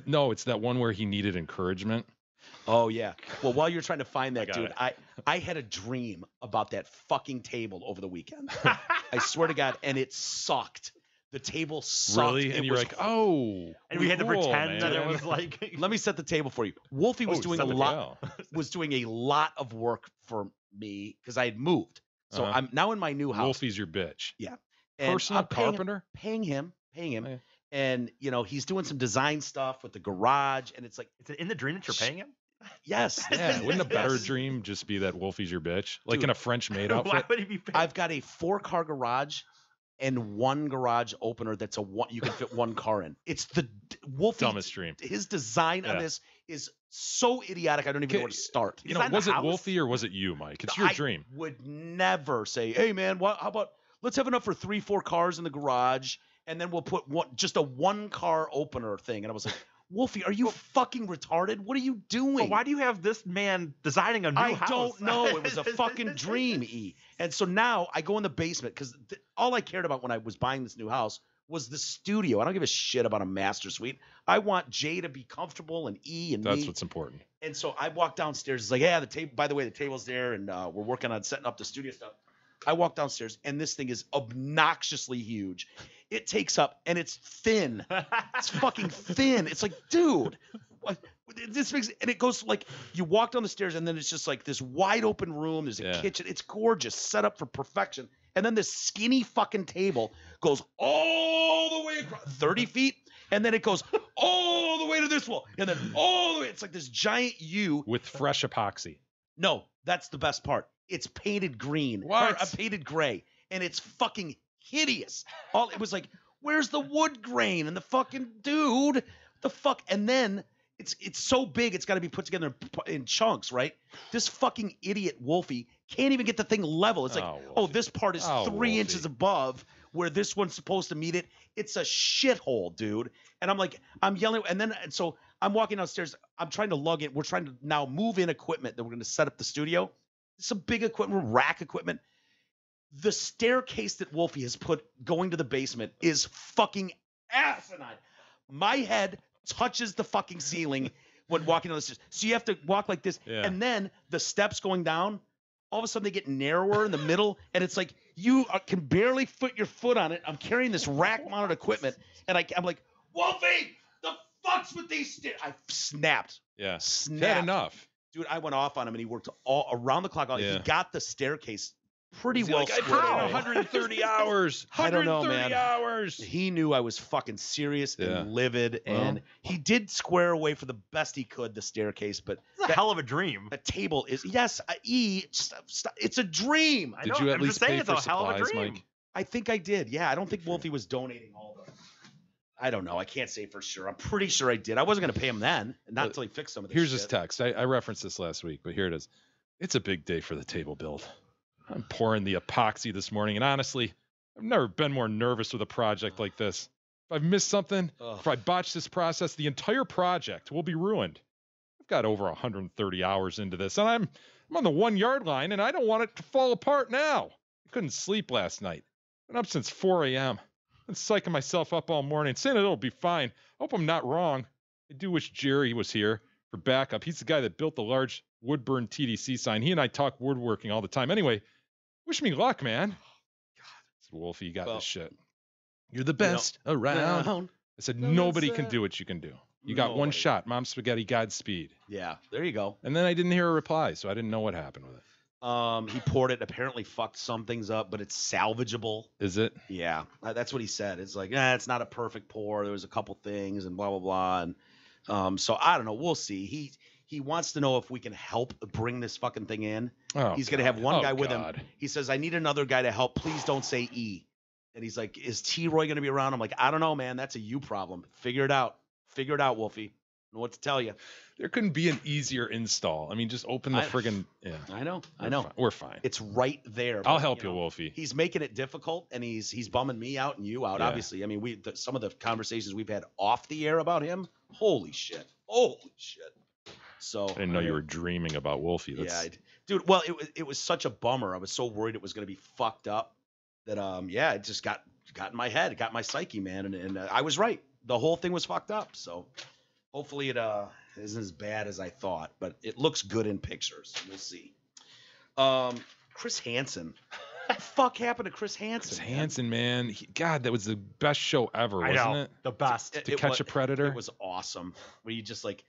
that one where he needed encouragement. Oh yeah. Well, while you're trying to find that, dude, I had a dream about that fucking table over the weekend. I swear to God, and it sucked. The table sucked. Really? And you're like, oh. And we had to pretend man. that it was like. Let me set the table for you. Wolfie was doing a lot of work for me because I had moved. So I'm now in my new house. Wolfie's your bitch. Yeah. And personal carpenter? Paying him. Oh, yeah. And, he's doing some design stuff with the garage. And it's like. Is it in the dream that you're paying him? Yes. Yeah. Wouldn't a better dream just be that Wolfie's your bitch? Like in a French maid outfit? Why would he be paying? I've got a 4-car garage and one garage opener that's you can fit one car in. It's the Wolfie. Dumbest dream. His design on this is so idiotic. I don't even know where to start. Was it Wolfie or was it you, Mike? It's your dream. I would never say, hey man, how about let's have enough for 3-4 cars in the garage, and then we'll put just a 1-car opener thing. And I was like, Wolfie, are you fucking retarded? What are you doing? Well, why do you have this man designing a new house? I don't know. It was a fucking dream, E. And so now I go in the basement because all I cared about when I was buying this new house was the studio. I don't give a shit about a master suite. I want Jay to be comfortable and E and me. That's what's important. And so I walk downstairs. It's like, yeah, the table. By the way, the table's there, and we're working on setting up the studio stuff. I walk downstairs, and this thing is obnoxiously huge. It takes up, and it's thin. It's fucking thin. It's like, dude, this makes, and it goes like, you walk down the stairs, and then it's just like this wide open room. There's a kitchen. It's gorgeous, set up for perfection. And then this skinny fucking table goes all the way across 30 feet, and then it goes all the way to this wall, and then all the way. It's like this giant U. With fresh epoxy. No, that's the best part. It's painted green. What? Painted gray. And it's fucking hideous. It was like, where's the wood grain? And the fucking dude, the fuck. And then it's so big, it's got to be put together in chunks, right? This fucking idiot Wolfie can't even get the thing level. It's like, this part is 3 inches above where this one's supposed to meet it. It's a shithole, dude. And I'm yelling. And so I'm walking downstairs. I'm trying to lug in. We're trying to now move in equipment that we're going to set up the studio. Some big equipment, rack equipment. The staircase that Wolfie has put going to the basement is fucking asinine. My head touches the fucking ceiling when walking down the stairs. So you have to walk like this. Yeah. And then the steps going down, all of a sudden they get narrower in the middle. And it's like you can barely put your foot on it. I'm carrying this rack-mounted equipment. And I'm like, Wolfie, the fuck's with these stairs? I snapped. Yeah. Snapped. Had enough. Dude, I went off on him, and he worked all around the clock. Yeah. He got the staircase pretty Was he well like, I squared put in away. 130 hours. I don't know, 130 man. hours. He knew I was fucking serious Yeah. and livid, and he did square away for the best he could the staircase, but It's a hell of a dream. the table is it's a dream. I Did know, you at I'm least just saying pay it's for a hell of a supplies, dream. Mike? I think I did. Yeah, I don't think Wolfie was donating all the. I don't know. I can't say for sure. I'm pretty sure I did. I wasn't going to pay him then, not until he fixed some of this Here's shit. his text. I referenced this last week, but here it is. It's a big day for the table build. I'm pouring the epoxy this morning, and honestly, I've never been more nervous with a project like this. If I've missed something, if I botch this process, the entire project will be ruined. I've got over 130 hours into this, and I'm on the 1 yard line, and I don't want it to fall apart now. I couldn't sleep last night. Been up since 4 a.m. Been psyching myself up all morning, saying it'll be fine. I hope I'm not wrong. I do wish Jerry was here for backup. He's the guy that built the large Woodburn TDC sign. He and I talk woodworking all the time. Anyway, wish me luck, man. God, Wolfie, you got this shit. You're the best around. I said, nobody can do what you can do. You got one shot. Mom Spaghetti, Godspeed. Yeah, there you go. And then I didn't hear a reply, so I didn't know what happened with it. He poured it, apparently fucked some things up, but it's salvageable. Is it? Yeah, that's what he said. It's like, it's not a perfect pour. There was a couple things and blah, blah, blah. And so I don't know. We'll see. He wants to know if we can help bring this fucking thing in. Oh, he's going to have one guy with him. God. He says, I need another guy to help. Please don't say E. And he's like, is T-Roy going to be around? I'm like, I don't know, man. That's a you problem. Figure it out. Figure it out, Wolfie. I don't know what to tell you. There couldn't be an easier install. I mean, just open the friggin'. Yeah. I know. We're fine. It's right there. I'll help you, Wolfie. He's making it difficult, and he's bumming me out and you out. Yeah. Obviously, I mean, some of the conversations we've had off the air about him. Holy shit. So I didn't know you were dreaming about Wolfie. Yeah, dude. Well, it was such a bummer. I was so worried it was going to be fucked up that it just got in my head. It got my psyche, man, and I was right. The whole thing was fucked up. So hopefully it isn't as bad as I thought, but it looks good in pictures. We'll see. Chris Hansen. What the fuck happened to Chris Hansen? Chris Hansen, man. God, that was the best show ever, wasn't it? The best. To Catch a Predator. It was awesome. Where you just like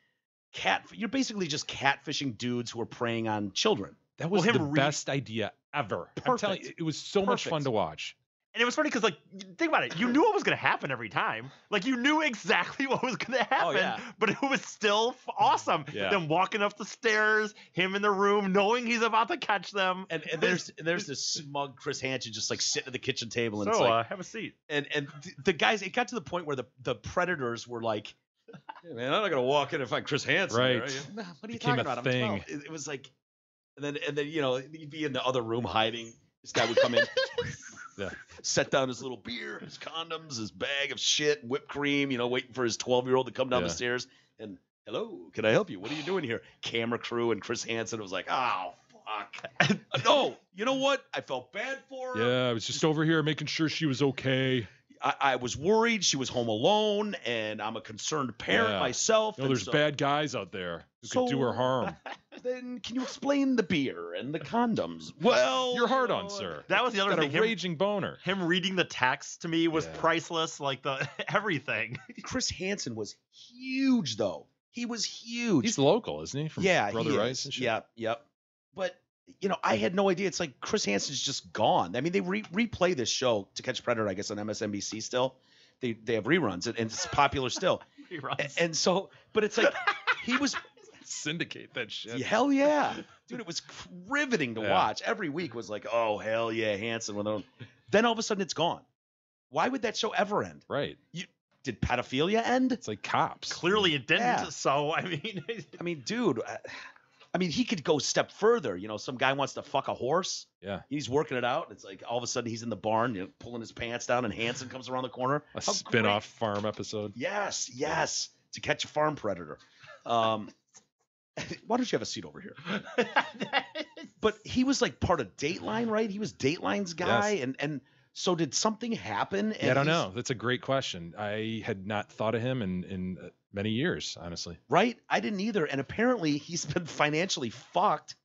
you're basically just catfishing dudes who are preying on children. That was the best idea ever. I'm telling you, it was so much fun to watch. And it was funny because, like, think about it. You knew what was going to happen every time. Like, you knew exactly what was going to happen, but it was still awesome. Yeah. Them walking up the stairs, him in the room, knowing he's about to catch them. And there's this smug Chris Hansen just like sitting at the kitchen table and so, it's like, have a seat. And the guys, it got to the point where the Predators were like, hey, man, I'm not gonna walk in and find Chris Hansen. Right. What are you Became talking a about? thing. I'm 12. It was like, and then he'd be in the other room hiding. This guy would come in. Yeah. Set down his little beer, his condoms, his bag of shit, whipped cream, waiting for his 12-year-old to come down the stairs. And, hello, can I help you? What are you doing here? Camera crew and Chris Hansen was like, oh, fuck. No, you know what? I felt bad for her. Yeah, I was just over here making sure she was okay. I was worried she was home alone, and I'm a concerned parent myself. There's bad guys out there who could do her harm. Then can you explain the beer and the condoms? Well, you're hard on, sir. That was the other thing. Got a raging boner. Him reading the text to me was priceless. Like the everything. Chris Hansen was huge, though. He was huge. He's local, isn't he? From Brother Rice and shit. Yep. But I had no idea. It's like Chris Hansen's just gone. I mean, they replay this show To Catch a Predator, I guess, on MSNBC still. They have reruns, and it's popular still. Reruns. And so, but it's like he was. Syndicate that shit. Hell yeah. Dude, it was riveting to watch. Every week was like, oh, hell yeah, Hansen. Then all of a sudden it's gone. Why would that show ever end? Right. Did pedophilia end? It's like Cops. Clearly it didn't. Yeah. So, dude, he could go a step further. Some guy wants to fuck a horse. Yeah. He's working it out. It's like all of a sudden he's in the barn, pulling his pants down, and Hansen comes around the corner. A spin-off farm episode. Yes. To Catch a Farm Predator. Why don't you have a seat over here? But he was like part of Dateline, right? He was Dateline's guy. Yes. And so did something happen? And I don't know. That's a great question. I had not thought of him in many years, honestly. Right? I didn't either. And apparently he's been financially fucked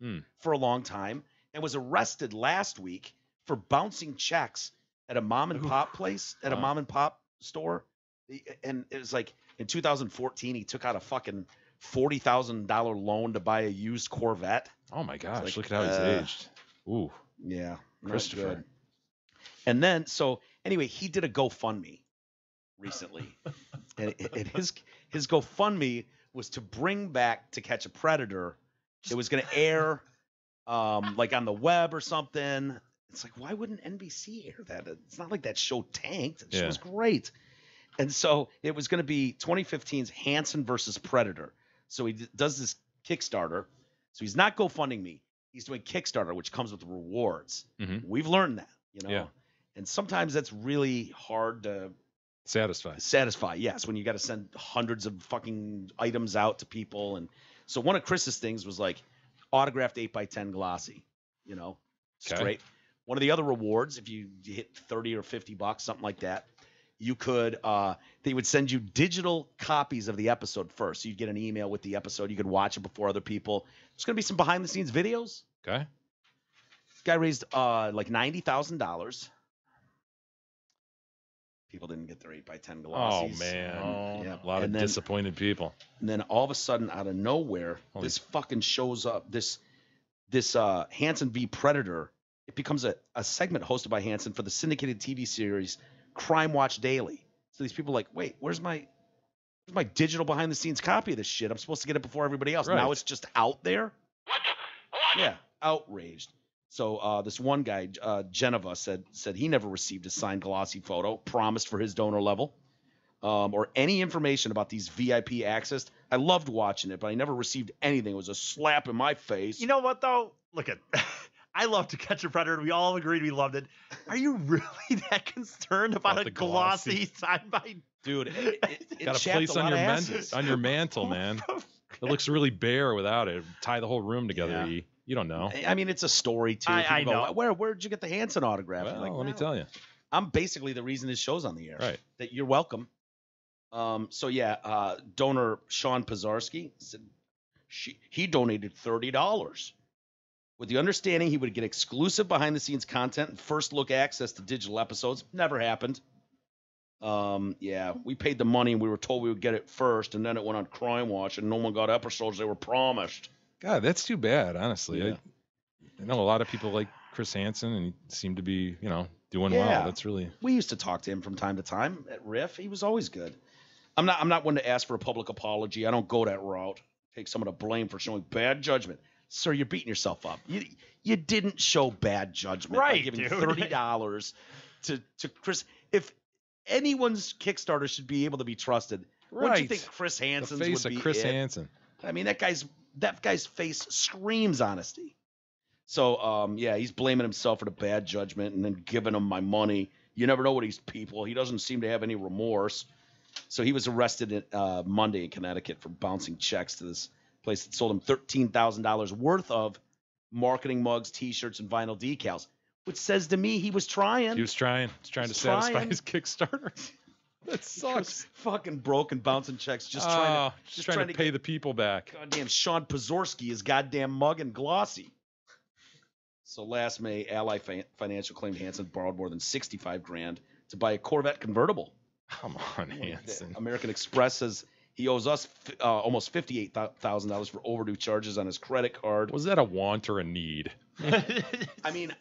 for a long time and was arrested last week for bouncing checks at a mom and pop place, at a mom and pop store. And it was like in 2014, he took out a fucking $40,000 loan to buy a used Corvette. Oh my gosh! Like, look at how he's aged. Ooh. Yeah. Not Christopher. good. And then, so anyway, he did a GoFundMe recently, and his GoFundMe was to bring back To Catch a Predator. It was going to air, like on the web or something. It's like, why wouldn't NBC air that? It's not like that show tanked. That show was great. And so it was going to be 2015's Hansen versus Predator. So he does this Kickstarter. So he's not GoFunding me. He's doing Kickstarter, which comes with rewards. Mm-hmm. We've learned that, you know. Yeah. And sometimes that's really hard to satisfy. Yes, when you got to send hundreds of fucking items out to people. And so one of Chris's things was like autographed 8x10 glossy, you know, straight. One of the other rewards, if you hit 30 or 50 bucks, something like that, you could, they would send you digital copies of the episode first. So you'd get an email with the episode. You could watch it before other people. There's going to be some behind the scenes videos. Okay. This guy raised like $90,000. People didn't get their 8x10 glossies. Oh, man. Yeah. A lot of disappointed people. And then all of a sudden, out of nowhere, this fucking shows up. This Hansen v. Predator. It becomes a segment hosted by Hansen for the syndicated TV series Crime Watch Daily. So these people are like, wait, where's my digital behind the scenes copy of this shit? I'm supposed to get it before everybody else. Right. Now it's just out there. Yeah, outraged. So this one guy, Geneva, said he never received a signed glossy photo promised for his donor level, or any information about these VIP access. I loved watching it, but I never received anything. It was a slap in my face. You know what though? Look at. I love To Catch a Predator. We all agreed we loved it. Are you really that concerned about a glossy signed by? Dude, it got a place on your mantle, man. It looks really bare without it. Tie the whole room together. Yeah. You don't know. I mean, it's a story too. I know. Where'd you get the Hansen autograph? Well, Like, let me tell you. I'm basically the reason this show's on the air. Right. That you're welcome. So yeah, donor Sean Pizarski said he donated $30 with the understanding he would get exclusive behind the scenes content and first look access to digital episodes. Never happened. Yeah, we paid the money and we were told we would get it first, and then it went on Crime Watch and no one got episodes they were promised. God, that's too bad, honestly. Yeah. I know a lot of people like Chris Hansen, and he seemed to be, doing well. That's really. We used to talk to him from time to time at Riff. He was always good. I'm not one to ask for a public apology. I don't go that route. Take some of the blame for showing bad judgment. Sir, you're beating yourself up. You didn't show bad judgment by giving $30 to Chris. If anyone's Kickstarter should be able to be trusted, wouldn't you think Chris Hansen's the face would be of Chris it? Hansen. I mean, that guy's face screams honesty. So, yeah, he's blaming himself for the bad judgment and then giving him my money. You never know what these people. He doesn't seem to have any remorse. So he was arrested Monday in Connecticut for bouncing checks to this place that sold him $13,000 worth of marketing mugs, T-shirts, and vinyl decals, which says to me he was trying. He was trying to satisfy his Kickstarter. That sucks. Fucking broke and bouncing checks, just trying to pay the people back. Goddamn Sean Pizarski is goddamn mug and glossy. So last May, Ally Financial claimed Hansen borrowed more than $65,000 to buy a Corvette convertible. Come on, Hansen. American Express says he owes us almost $58,000 for overdue charges on his credit card. Was that a want or a need? I mean,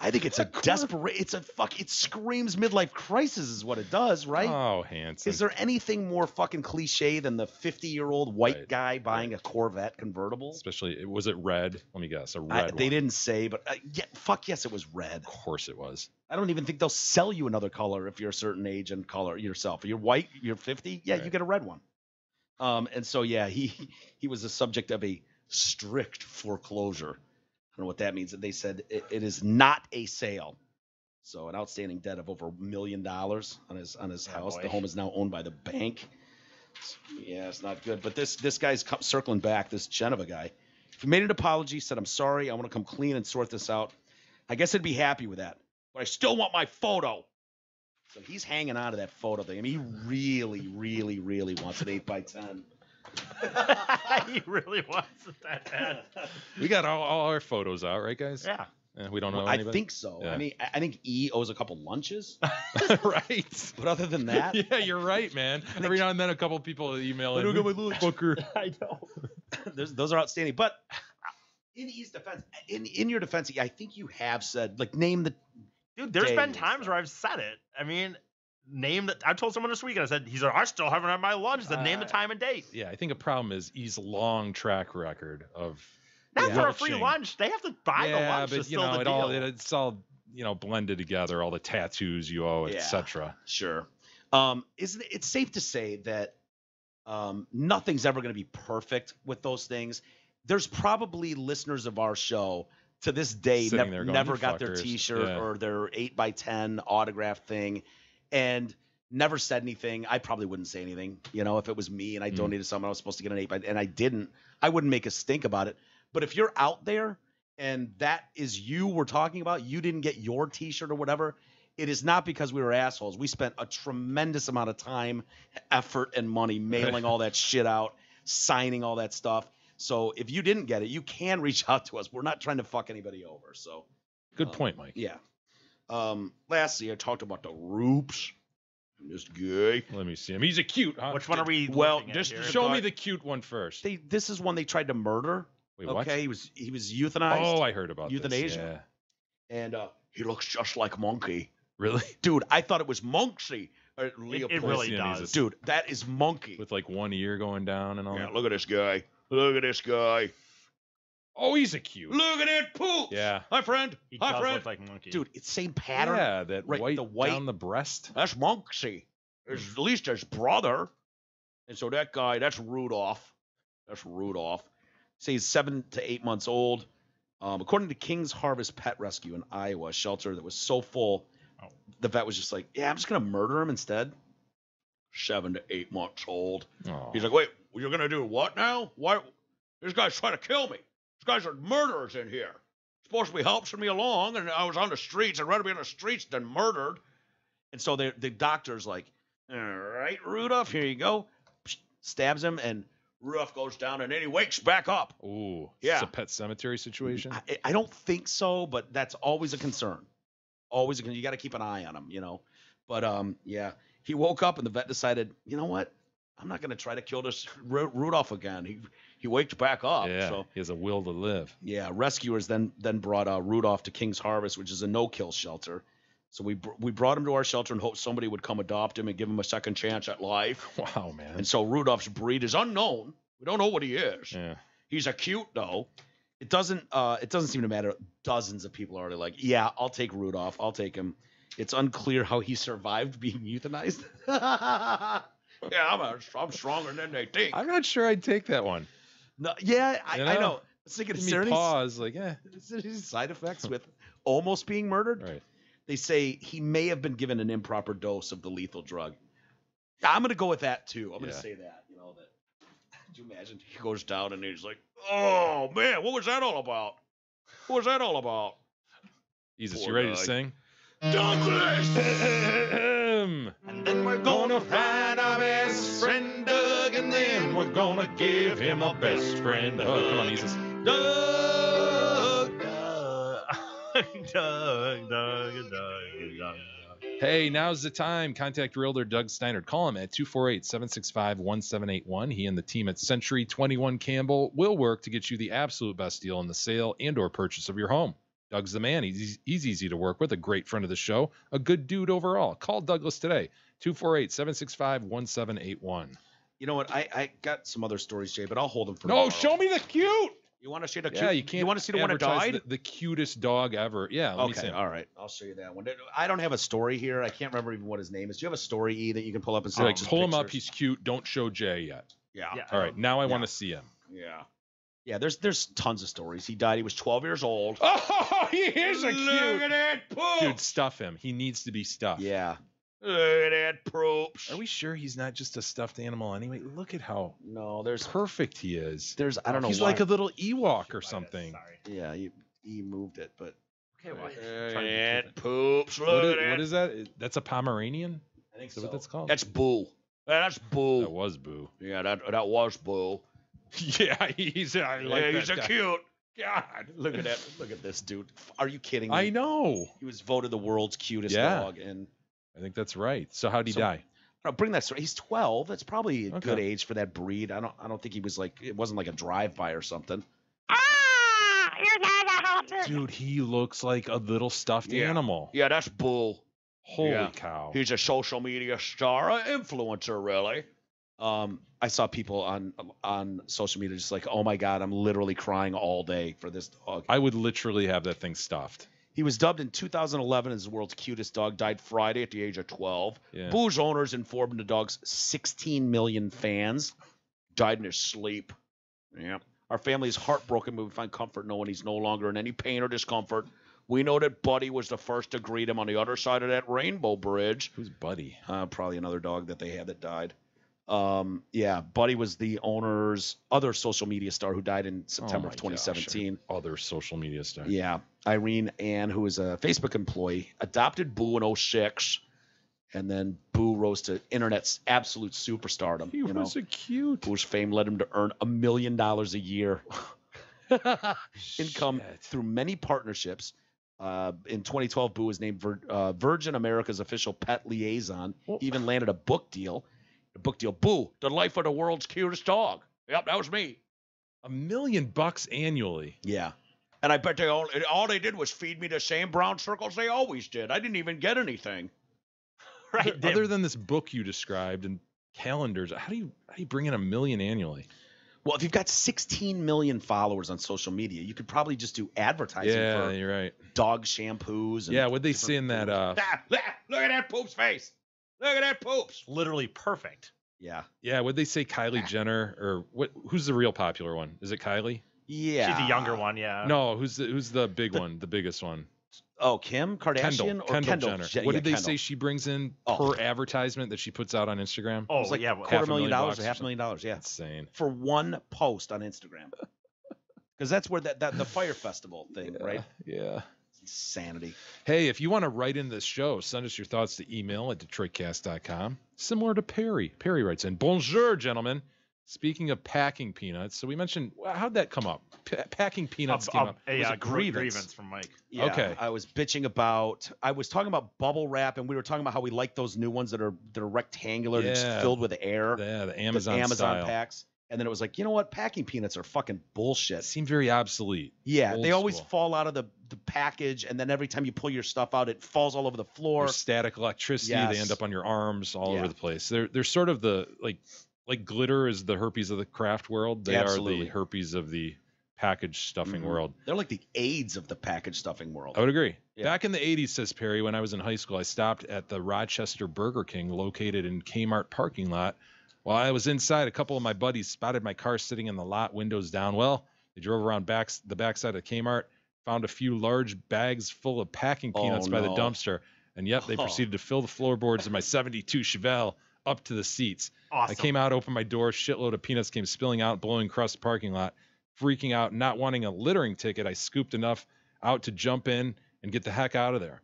I think it's a desperate. It screams midlife crisis is what it does, right? Oh, Hansen. Is there anything more fucking cliche than the 50-year-old white guy buying a Corvette convertible? Especially, was it red? Let me guess, a red one. They didn't say, but yes, it was red. Of course it was. I don't even think they'll sell you another color if you're a certain age and color yourself. If you're white, you're 50, yeah, you get a red one. And so, yeah, he was the subject of a strict foreclosure. I don't know what that means. They said it is not a sale. So an outstanding debt of over $1 million on his house. Boy. The home is now owned by the bank. Yeah, it's not good. But this guy's circling back, this Geneva guy. He made an apology, said, I'm sorry, I want to come clean and sort this out. I guess I'd be happy with that. But I still want my photo. So he's hanging on to that photo thing. I mean, he really, really, really wants an 8x10. He really wants it that bad. We got all our photos out, right, guys? Yeah. We don't know I anybody? think so. Yeah. I mean, I think E owes a couple lunches. Right. But other than that, Yeah, you're right, man. Every now and then a couple people email in. Booker. I know. those are outstanding. But in E's defense, in your defense, I think you have said, like, name the. Dude, there's day been and times stuff. where I've said it. I mean, name that. I told someone this week, and I said, he's like, I still haven't had my lunch. I said, name the time and date. Yeah, I think a problem is E's long track record of. Not for a free watching. lunch. They have to buy the Yeah, lunch. but It's you still know, the deal. it's all blended together. All the tattoos you owe, Yeah. etc. Sure. Isn't it's safe to say that nothing's ever going to be perfect with those things. There's probably listeners of our show to this day Sitting there going, never "You got their fuckers." T-shirt Yeah. or their 8x10 autograph thing, and never said anything. I probably wouldn't say anything, if it was me and I donated something, I was supposed to get an 8x, and I didn't. I wouldn't make a stink about it. But if you're out there and that is you we're talking about, you didn't get your T-shirt or whatever, it is not because we were assholes. We spent a tremendous amount of time, effort, and money mailing all that shit out, signing all that stuff. So if you didn't get it, you can reach out to us. We're not trying to fuck anybody over. So Good point, Mike. yeah. Lastly, I talked about the Roops. This guy. Let me see him. He's a cute. Huh? Which one are we Well, looking at just here? Show me the cute one first. This is one they tried to murder. Wait, okay, what? he was euthanized. Oh, I heard about Euthanasia? This. And he looks just like Monkey. Really? Dude, I thought it was Monksy. It Leopold. really Yeah, he's does. Dude, that is Monkey. With like one ear going down and all Yeah, that. look at this guy. Look at this guy. Oh, he's a cute. Look at that poop. Yeah. Hi, friend. He Hi, does friend. look like Monkey. Dude, it's same pattern. Yeah, that Right, white, the white- down the breast. That's Monksy. There's at least his brother. And so that guy, that's Rudolph. That's Rudolph. Say he's 7 to 8 months old. According to King's Harvest Pet Rescue in Iowa, a shelter that was so full, the vet was just like, yeah, I'm just going to murder him instead. 7 to 8 months old. Oh. He's like, wait, you're going to do what now? Why? This guy's trying to kill me. These guys are murderers in here. Supposed to be helping me along, and I was on the streets. I'd rather be on the streets than murdered. And so the doctor's like, all right, Rudolph, here you go. Stabs him, and Rudolph goes down, and then he wakes back up. Ooh. Yeah. It's a pet cemetery situation. I don't think so, but that's always a concern. Always a concern. You got to keep an eye on him, But, yeah, he woke up, and the vet decided, you know what? I'm not going to try to kill this Rudolph again. He waked back up. Yeah. So, He has a will to live. yeah, rescuers then brought Rudolph to King's Harvest, which is a no-kill shelter. So we brought him to our shelter and hoped somebody would come adopt him and give him a second chance at life. Wow, man. And so Rudolph's breed is unknown. We don't know what he is. Yeah. He's a cute though. It doesn't seem to matter. Dozens of people are already like, yeah, I'll take Rudolph. I'll take him. It's unclear how he survived being euthanized. Yeah, I'm stronger than they think. I'm not sure I'd take that one. No, yeah, I You know. know? I was thinking, Give is me there any pause. Like, side effects with almost being murdered? Right. They say he may have been given an improper dose of the lethal drug. I'm going to go with that too. I'm going to Yeah. say that. That. Could you imagine? He goes down and he's like, "Oh man, what was that all about? What was that all about?" Jesus, Poor you ready guy. to sing? Douglas. And then we're Gonna find our best friend Doug, and then we're gonna give him a best friend. Oh, come on, Jesus. Doug. Doug. Hey, now's the time. Contact Realtor Doug Steiner. Call him at 248-765-1781. He and the team at Century 21 Campbell will work to get you the absolute best deal on the sale and or purchase of your home. Doug's the man. He's easy to work with, a great friend of the show, a good dude overall. Call Douglas today, 248-765-1781. You know what? I got some other stories, Jay, but I'll hold them for No, tomorrow. show me the cute. You want to see the cute? Yeah, you can't. You want to see the one that advertise died? The cutest dog ever. Yeah, let me see Okay, him. all right. I'll show you that one. I don't have a story here. I can't remember even what his name is. Do you have a story, E, that you can pull up and see? Like, like, just pull him up. pictures? He's cute. Don't show Jay yet. Yeah. Yeah. All right, now I want Yeah. to see him. Yeah. Yeah, there's tons of stories. He died. He was 12 years old. Oh, he is a Look cute. at that poop. Dude, stuff him. He needs to be stuffed. Yeah. Look at that poops. Are we sure he's not just a stuffed animal anyway? Look at how No, there's perfect he is. I don't know He's why. like a little Ewok or something. Sorry. Yeah, he moved it, but Okay, well, look trying at to that poops. What Look is, at that. what is that? That's a Pomeranian? I think Is that what that's called? That's Boo. That's Boo. That was Boo. Yeah, that was Boo. Yeah, he's I like Yeah, that he's a guy. cute. God, look at that. Look at this dude. Are you kidding me? I know. He was voted the world's cutest Yeah. dog, and I think that's right. So how'd he die? no, bring that story. He's 12. That's probably a Okay. good age for that breed. I don't think he was like, it wasn't like a drive-by or something. Dude, he looks like a little stuffed animal. Yeah, that's Bull. Holy cow. He's a social media star, an influencer, really. I saw people on social media just like, oh my God, I'm literally crying all day for this dog. I would literally have that thing stuffed. He was dubbed in 2011 as the world's cutest dog, died Friday at the age of 12. Yeah. Boo's owners informed the dog's 16 million fans died in his sleep. Yeah. Our family is heartbroken, but we find comfort knowing he's no longer in any pain or discomfort. We know that Buddy was the first to greet him on the other side of that rainbow bridge. Who's Buddy? Probably another dog that they had that died. Yeah, Buddy was the owner's other social media star who died in September of 2017. Gosh, other social media star. Yeah. Irene Ann, who is a Facebook employee, adopted Boo in 2006, and then Boo rose to internet's absolute superstardom. He was a cute. Boo's fame led him to earn $1 million a year. Income through many partnerships. In 2012, Boo was named Virgin America's official pet liaison. He even landed a book deal. Boo, the life of the world's cutest dog. Yep, that was me. $1 million annually. Yeah. And I bet they all they did was feed me the same brown circles they always did. I didn't even get anything. Right. Other than this book you described and calendars, how do you bring in $1 million annually? Well, if you've got 16 million followers on social media, you could probably just do advertising for you're right. dog shampoos. And what'd they say in that? look at that poop's face. Look at that poops. Literally perfect. Yeah. Yeah, what'd they say? Kylie Jenner or what? Who's the real popular one? Is it Kylie? Yeah. She's a younger one, yeah. No, who's the big one? The biggest one? Oh, Kim Kardashian Kendall Kendall Jenner. What did they say she brings in per advertisement that she puts out on Instagram? Oh, It was like yeah. $250,000 or $500,000 $500,000, yeah. Insane. For one post on Instagram. Because that's where the Fire Festival thing, right? Yeah. Insanity. Hey, if you want to write in this show, send us your thoughts to email at detroitcast.com. Similar to Perry. Perry writes in, Bonjour, gentlemen. Speaking of packing peanuts, so we mentioned, how'd that come up? Packing peanuts came up. It was a grievance from Mike. Yeah, Okay. I was talking about bubble wrap, and we were talking about how we like those new ones that are rectangular, that's just filled with air. Yeah, the Amazon style. packs. And then it was like, you know what? Packing peanuts are fucking bullshit. It seemed very obsolete. Yeah, Old they always school. fall out of the package, and then every time you pull your stuff out, it falls all over the floor. There's static electricity. Yes. They end up on your arms all Yeah. over the place. They're sort of the like glitter is the herpes of the craft world. They Absolutely. are the herpes of the package stuffing Mhm. world. They're like the AIDS of the package stuffing world. I would agree. Yeah. Back in the 80s, says Perry, when I was in high school, I stopped at the Rochester Burger King located in Kmart parking lot. While I was inside, a couple of my buddies spotted my car sitting in the lot, windows down. Well, they drove around the backside of Kmart, found a few large bags full of packing peanuts by the no. dumpster, and yep, they proceeded to fill the floorboards of my 72 Chevelle up to the seats. Awesome. I came out, opened my door, shitload of peanuts came spilling out, blowing across the parking lot. Freaking out, not wanting a littering ticket, I scooped enough out to jump in and get the heck out of there.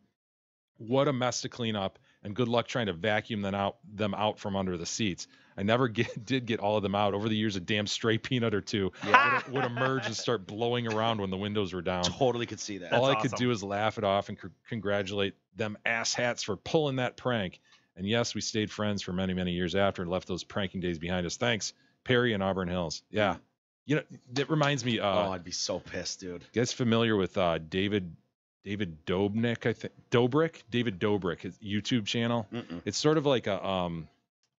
What a mess to clean up, and good luck trying to vacuum them out from under the seats. I never did get all of them out. Over the years, a damn stray peanut or two would emerge and start blowing around when the windows were down. Totally could see that. All I That's could do is laugh it off and congratulate them asshats for pulling that prank. And yes, we stayed friends for many, many years after and left those pranking days behind us. Thanks, Perry and Auburn Hills. Yeah. You know, that reminds me. I'd be so pissed, dude. You guys familiar with David Dobrik, I think. David Dobrik, his YouTube channel. Mm-mm. It's sort of like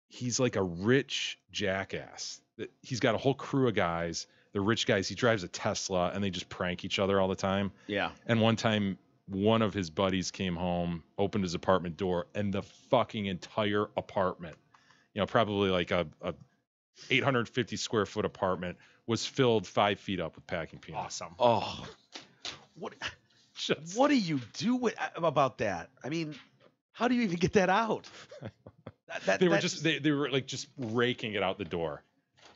he's like a rich jackass. He's got a whole crew of guys. They're rich guys. He drives a Tesla, and they just prank each other all the time. Yeah. And one time, one of his buddies came home, opened his apartment door, and the fucking entire apartment, probably like a 850 square foot apartment, was filled 5 feet up with packing peanuts. Awesome. Oh, what do you do about that? I mean, how do you even get that out? They were like just raking it out the door.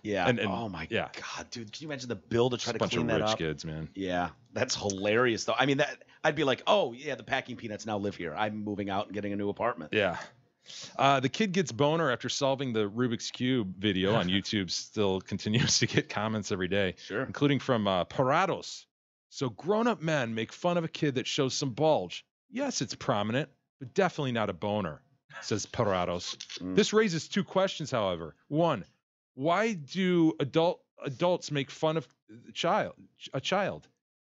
Yeah. And oh my yeah. God, dude! Can you imagine the bill to try to Bunch clean of that rich up? kids, man. Yeah, that's hilarious though. I mean, I'd be like, oh yeah, the packing peanuts now live here. I'm moving out and getting a new apartment. Yeah. The kid gets boner after solving the Rubik's Cube video on YouTube still continues to get comments every day, Sure. including from Parados. So grown-up men make fun of a kid that shows some bulge. Yes, it's prominent, but definitely not a boner, says Parados. This raises 2 questions, however. 1, why do adults make fun of a child?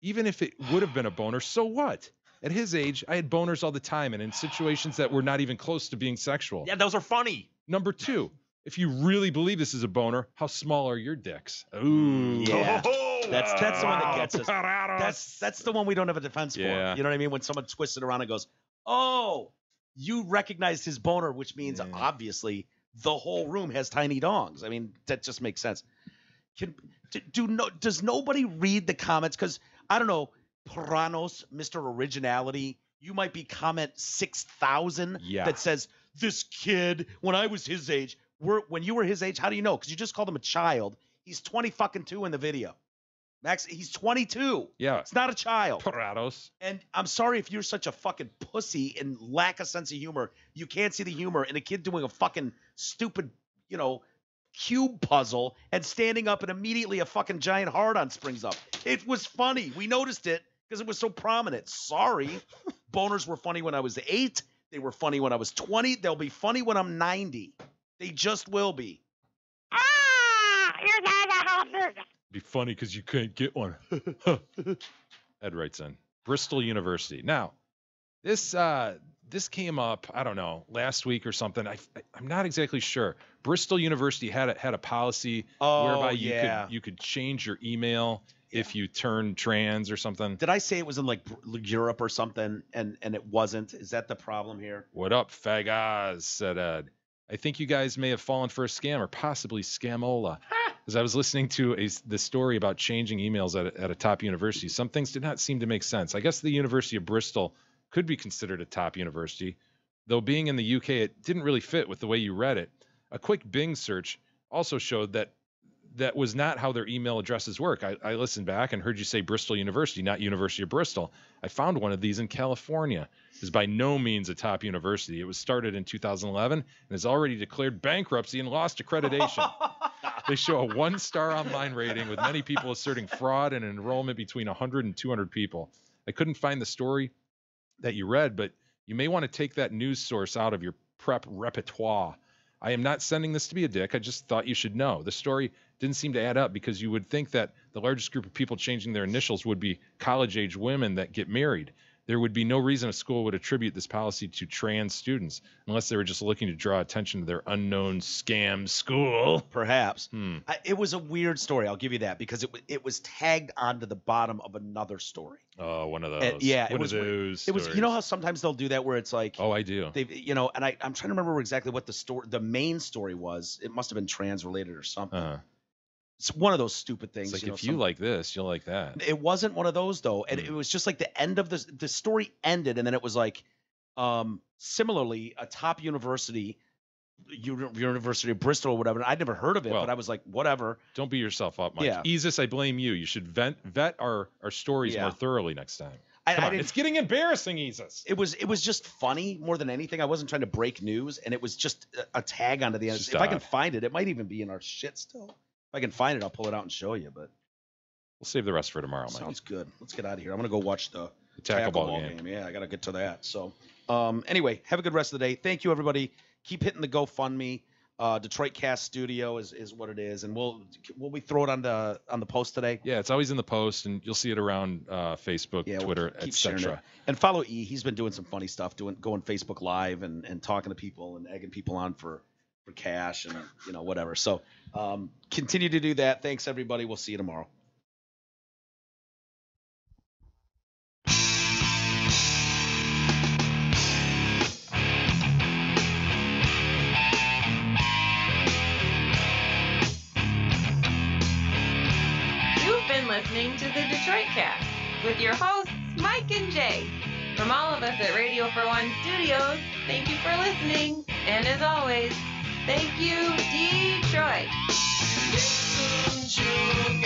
even if it would have been a boner, so what? At his age, I had boners all the time and in situations that were not even close to being sexual. Yeah, those are funny. Number 2, if you really believe this is a boner, how small are your dicks? Ooh. Yeah. Oh, That's the one that gets us. That's That's the one we don't have a defense for. Yeah. You know what I mean? When someone twists it around and goes, "Oh, you recognized his boner," which means obviously the whole room has tiny dongs. I mean, that just makes sense. Does nobody read the comments? Because I don't know, Pranos, Mr. Originality, you might be comment 6,000 that says, "This kid, when I was his age, when you were his age, how do you know? Because you just called him a child. He's 22 in the video. Max, he's 22. Yeah. It's not a child. Prados. And I'm sorry if you're such a fucking pussy and lack a sense of humor. You can't see the humor in a kid doing a fucking stupid, cube puzzle and standing up and immediately a fucking giant hard-on springs up. It was funny. We noticed it because it was so prominent. Sorry. Boners were funny when I was 8. They were funny when I was 20. They'll be funny when I'm 90. They just will be. You're not a husband. Be funny because you couldn't get one. Ed writes in Bristol University. Now, this came up, I don't know, last week or something. I'm not exactly sure. Bristol University had a policy whereby you could change your email if you turn trans or something. Did I say it was in like Europe or something and it wasn't? Is that the problem here? What up, fagaz, said Ed. I think you guys may have fallen for a scam or possibly scamola. As I was listening to the story about changing emails at a top university, some things did not seem to make sense. I guess the University of Bristol could be considered a top university, though being in the UK, it didn't really fit with the way you read it. A quick Bing search also showed that was not how their email addresses work. I listened back and heard you say Bristol University, not University of Bristol. I found one of these in California. It is by no means a top university. It was started in 2011 and has already declared bankruptcy and lost accreditation. They show a 1-star online rating with many people asserting fraud and enrollment between 100 and 200 people. I couldn't find the story that you read, but you may want to take that news source out of your prep repertoire. I am not sending this to be a dick. I just thought you should know. The story didn't seem to add up because you would think that the largest group of people changing their initials would be college-age women that get married. There would be no reason a school would attribute this policy to trans students unless they were just looking to draw attention to their unknown scam school. Perhaps. It was a weird story. I'll give you that because it was tagged onto the bottom of another story. Oh, one of those. It was those. It was. You know how sometimes they'll do that where it's like. Oh, I do. They've. And I'm trying to remember exactly what the main story was. It must have been trans related or something. It's one of those stupid things. It's like if you like this, you'll like that. It wasn't one of those though, and it was just like the end of the story ended, and then it was like, similarly, a top university, University of Bristol or whatever. I'd never heard of it, but I was like, whatever. Don't beat yourself up, Mike. Yeah. Isis, I blame you. You should vet our stories more thoroughly next time. It's getting embarrassing, Isis. It was just funny more than anything. I wasn't trying to break news, and it was just a tag onto the end. If I can find it, it might even be in our shit still. If I can find it, I'll pull it out and show you. But we'll save the rest for tomorrow, Mike. Sounds good. Let's get out of here. I'm gonna go watch the tackle ball game. Yeah, I gotta get to that. So, anyway, have a good rest of the day. Thank you, everybody. Keep hitting the GoFundMe. Detroit Cast Studio is what it is, and will we throw it on the post today? Yeah, it's always in the post, and you'll see it around Facebook, Twitter, etc. And follow E. He's been doing some funny stuff, going Facebook Live and talking to people and egging people on for cash and whatever. So continue to do that. Thanks, everybody. We'll see you tomorrow. Listening to the Detroit Cast with your hosts Mike and Jay. From all of us at Radio for One Studios, thank you for listening, and as always, thank you, Detroit. Listen to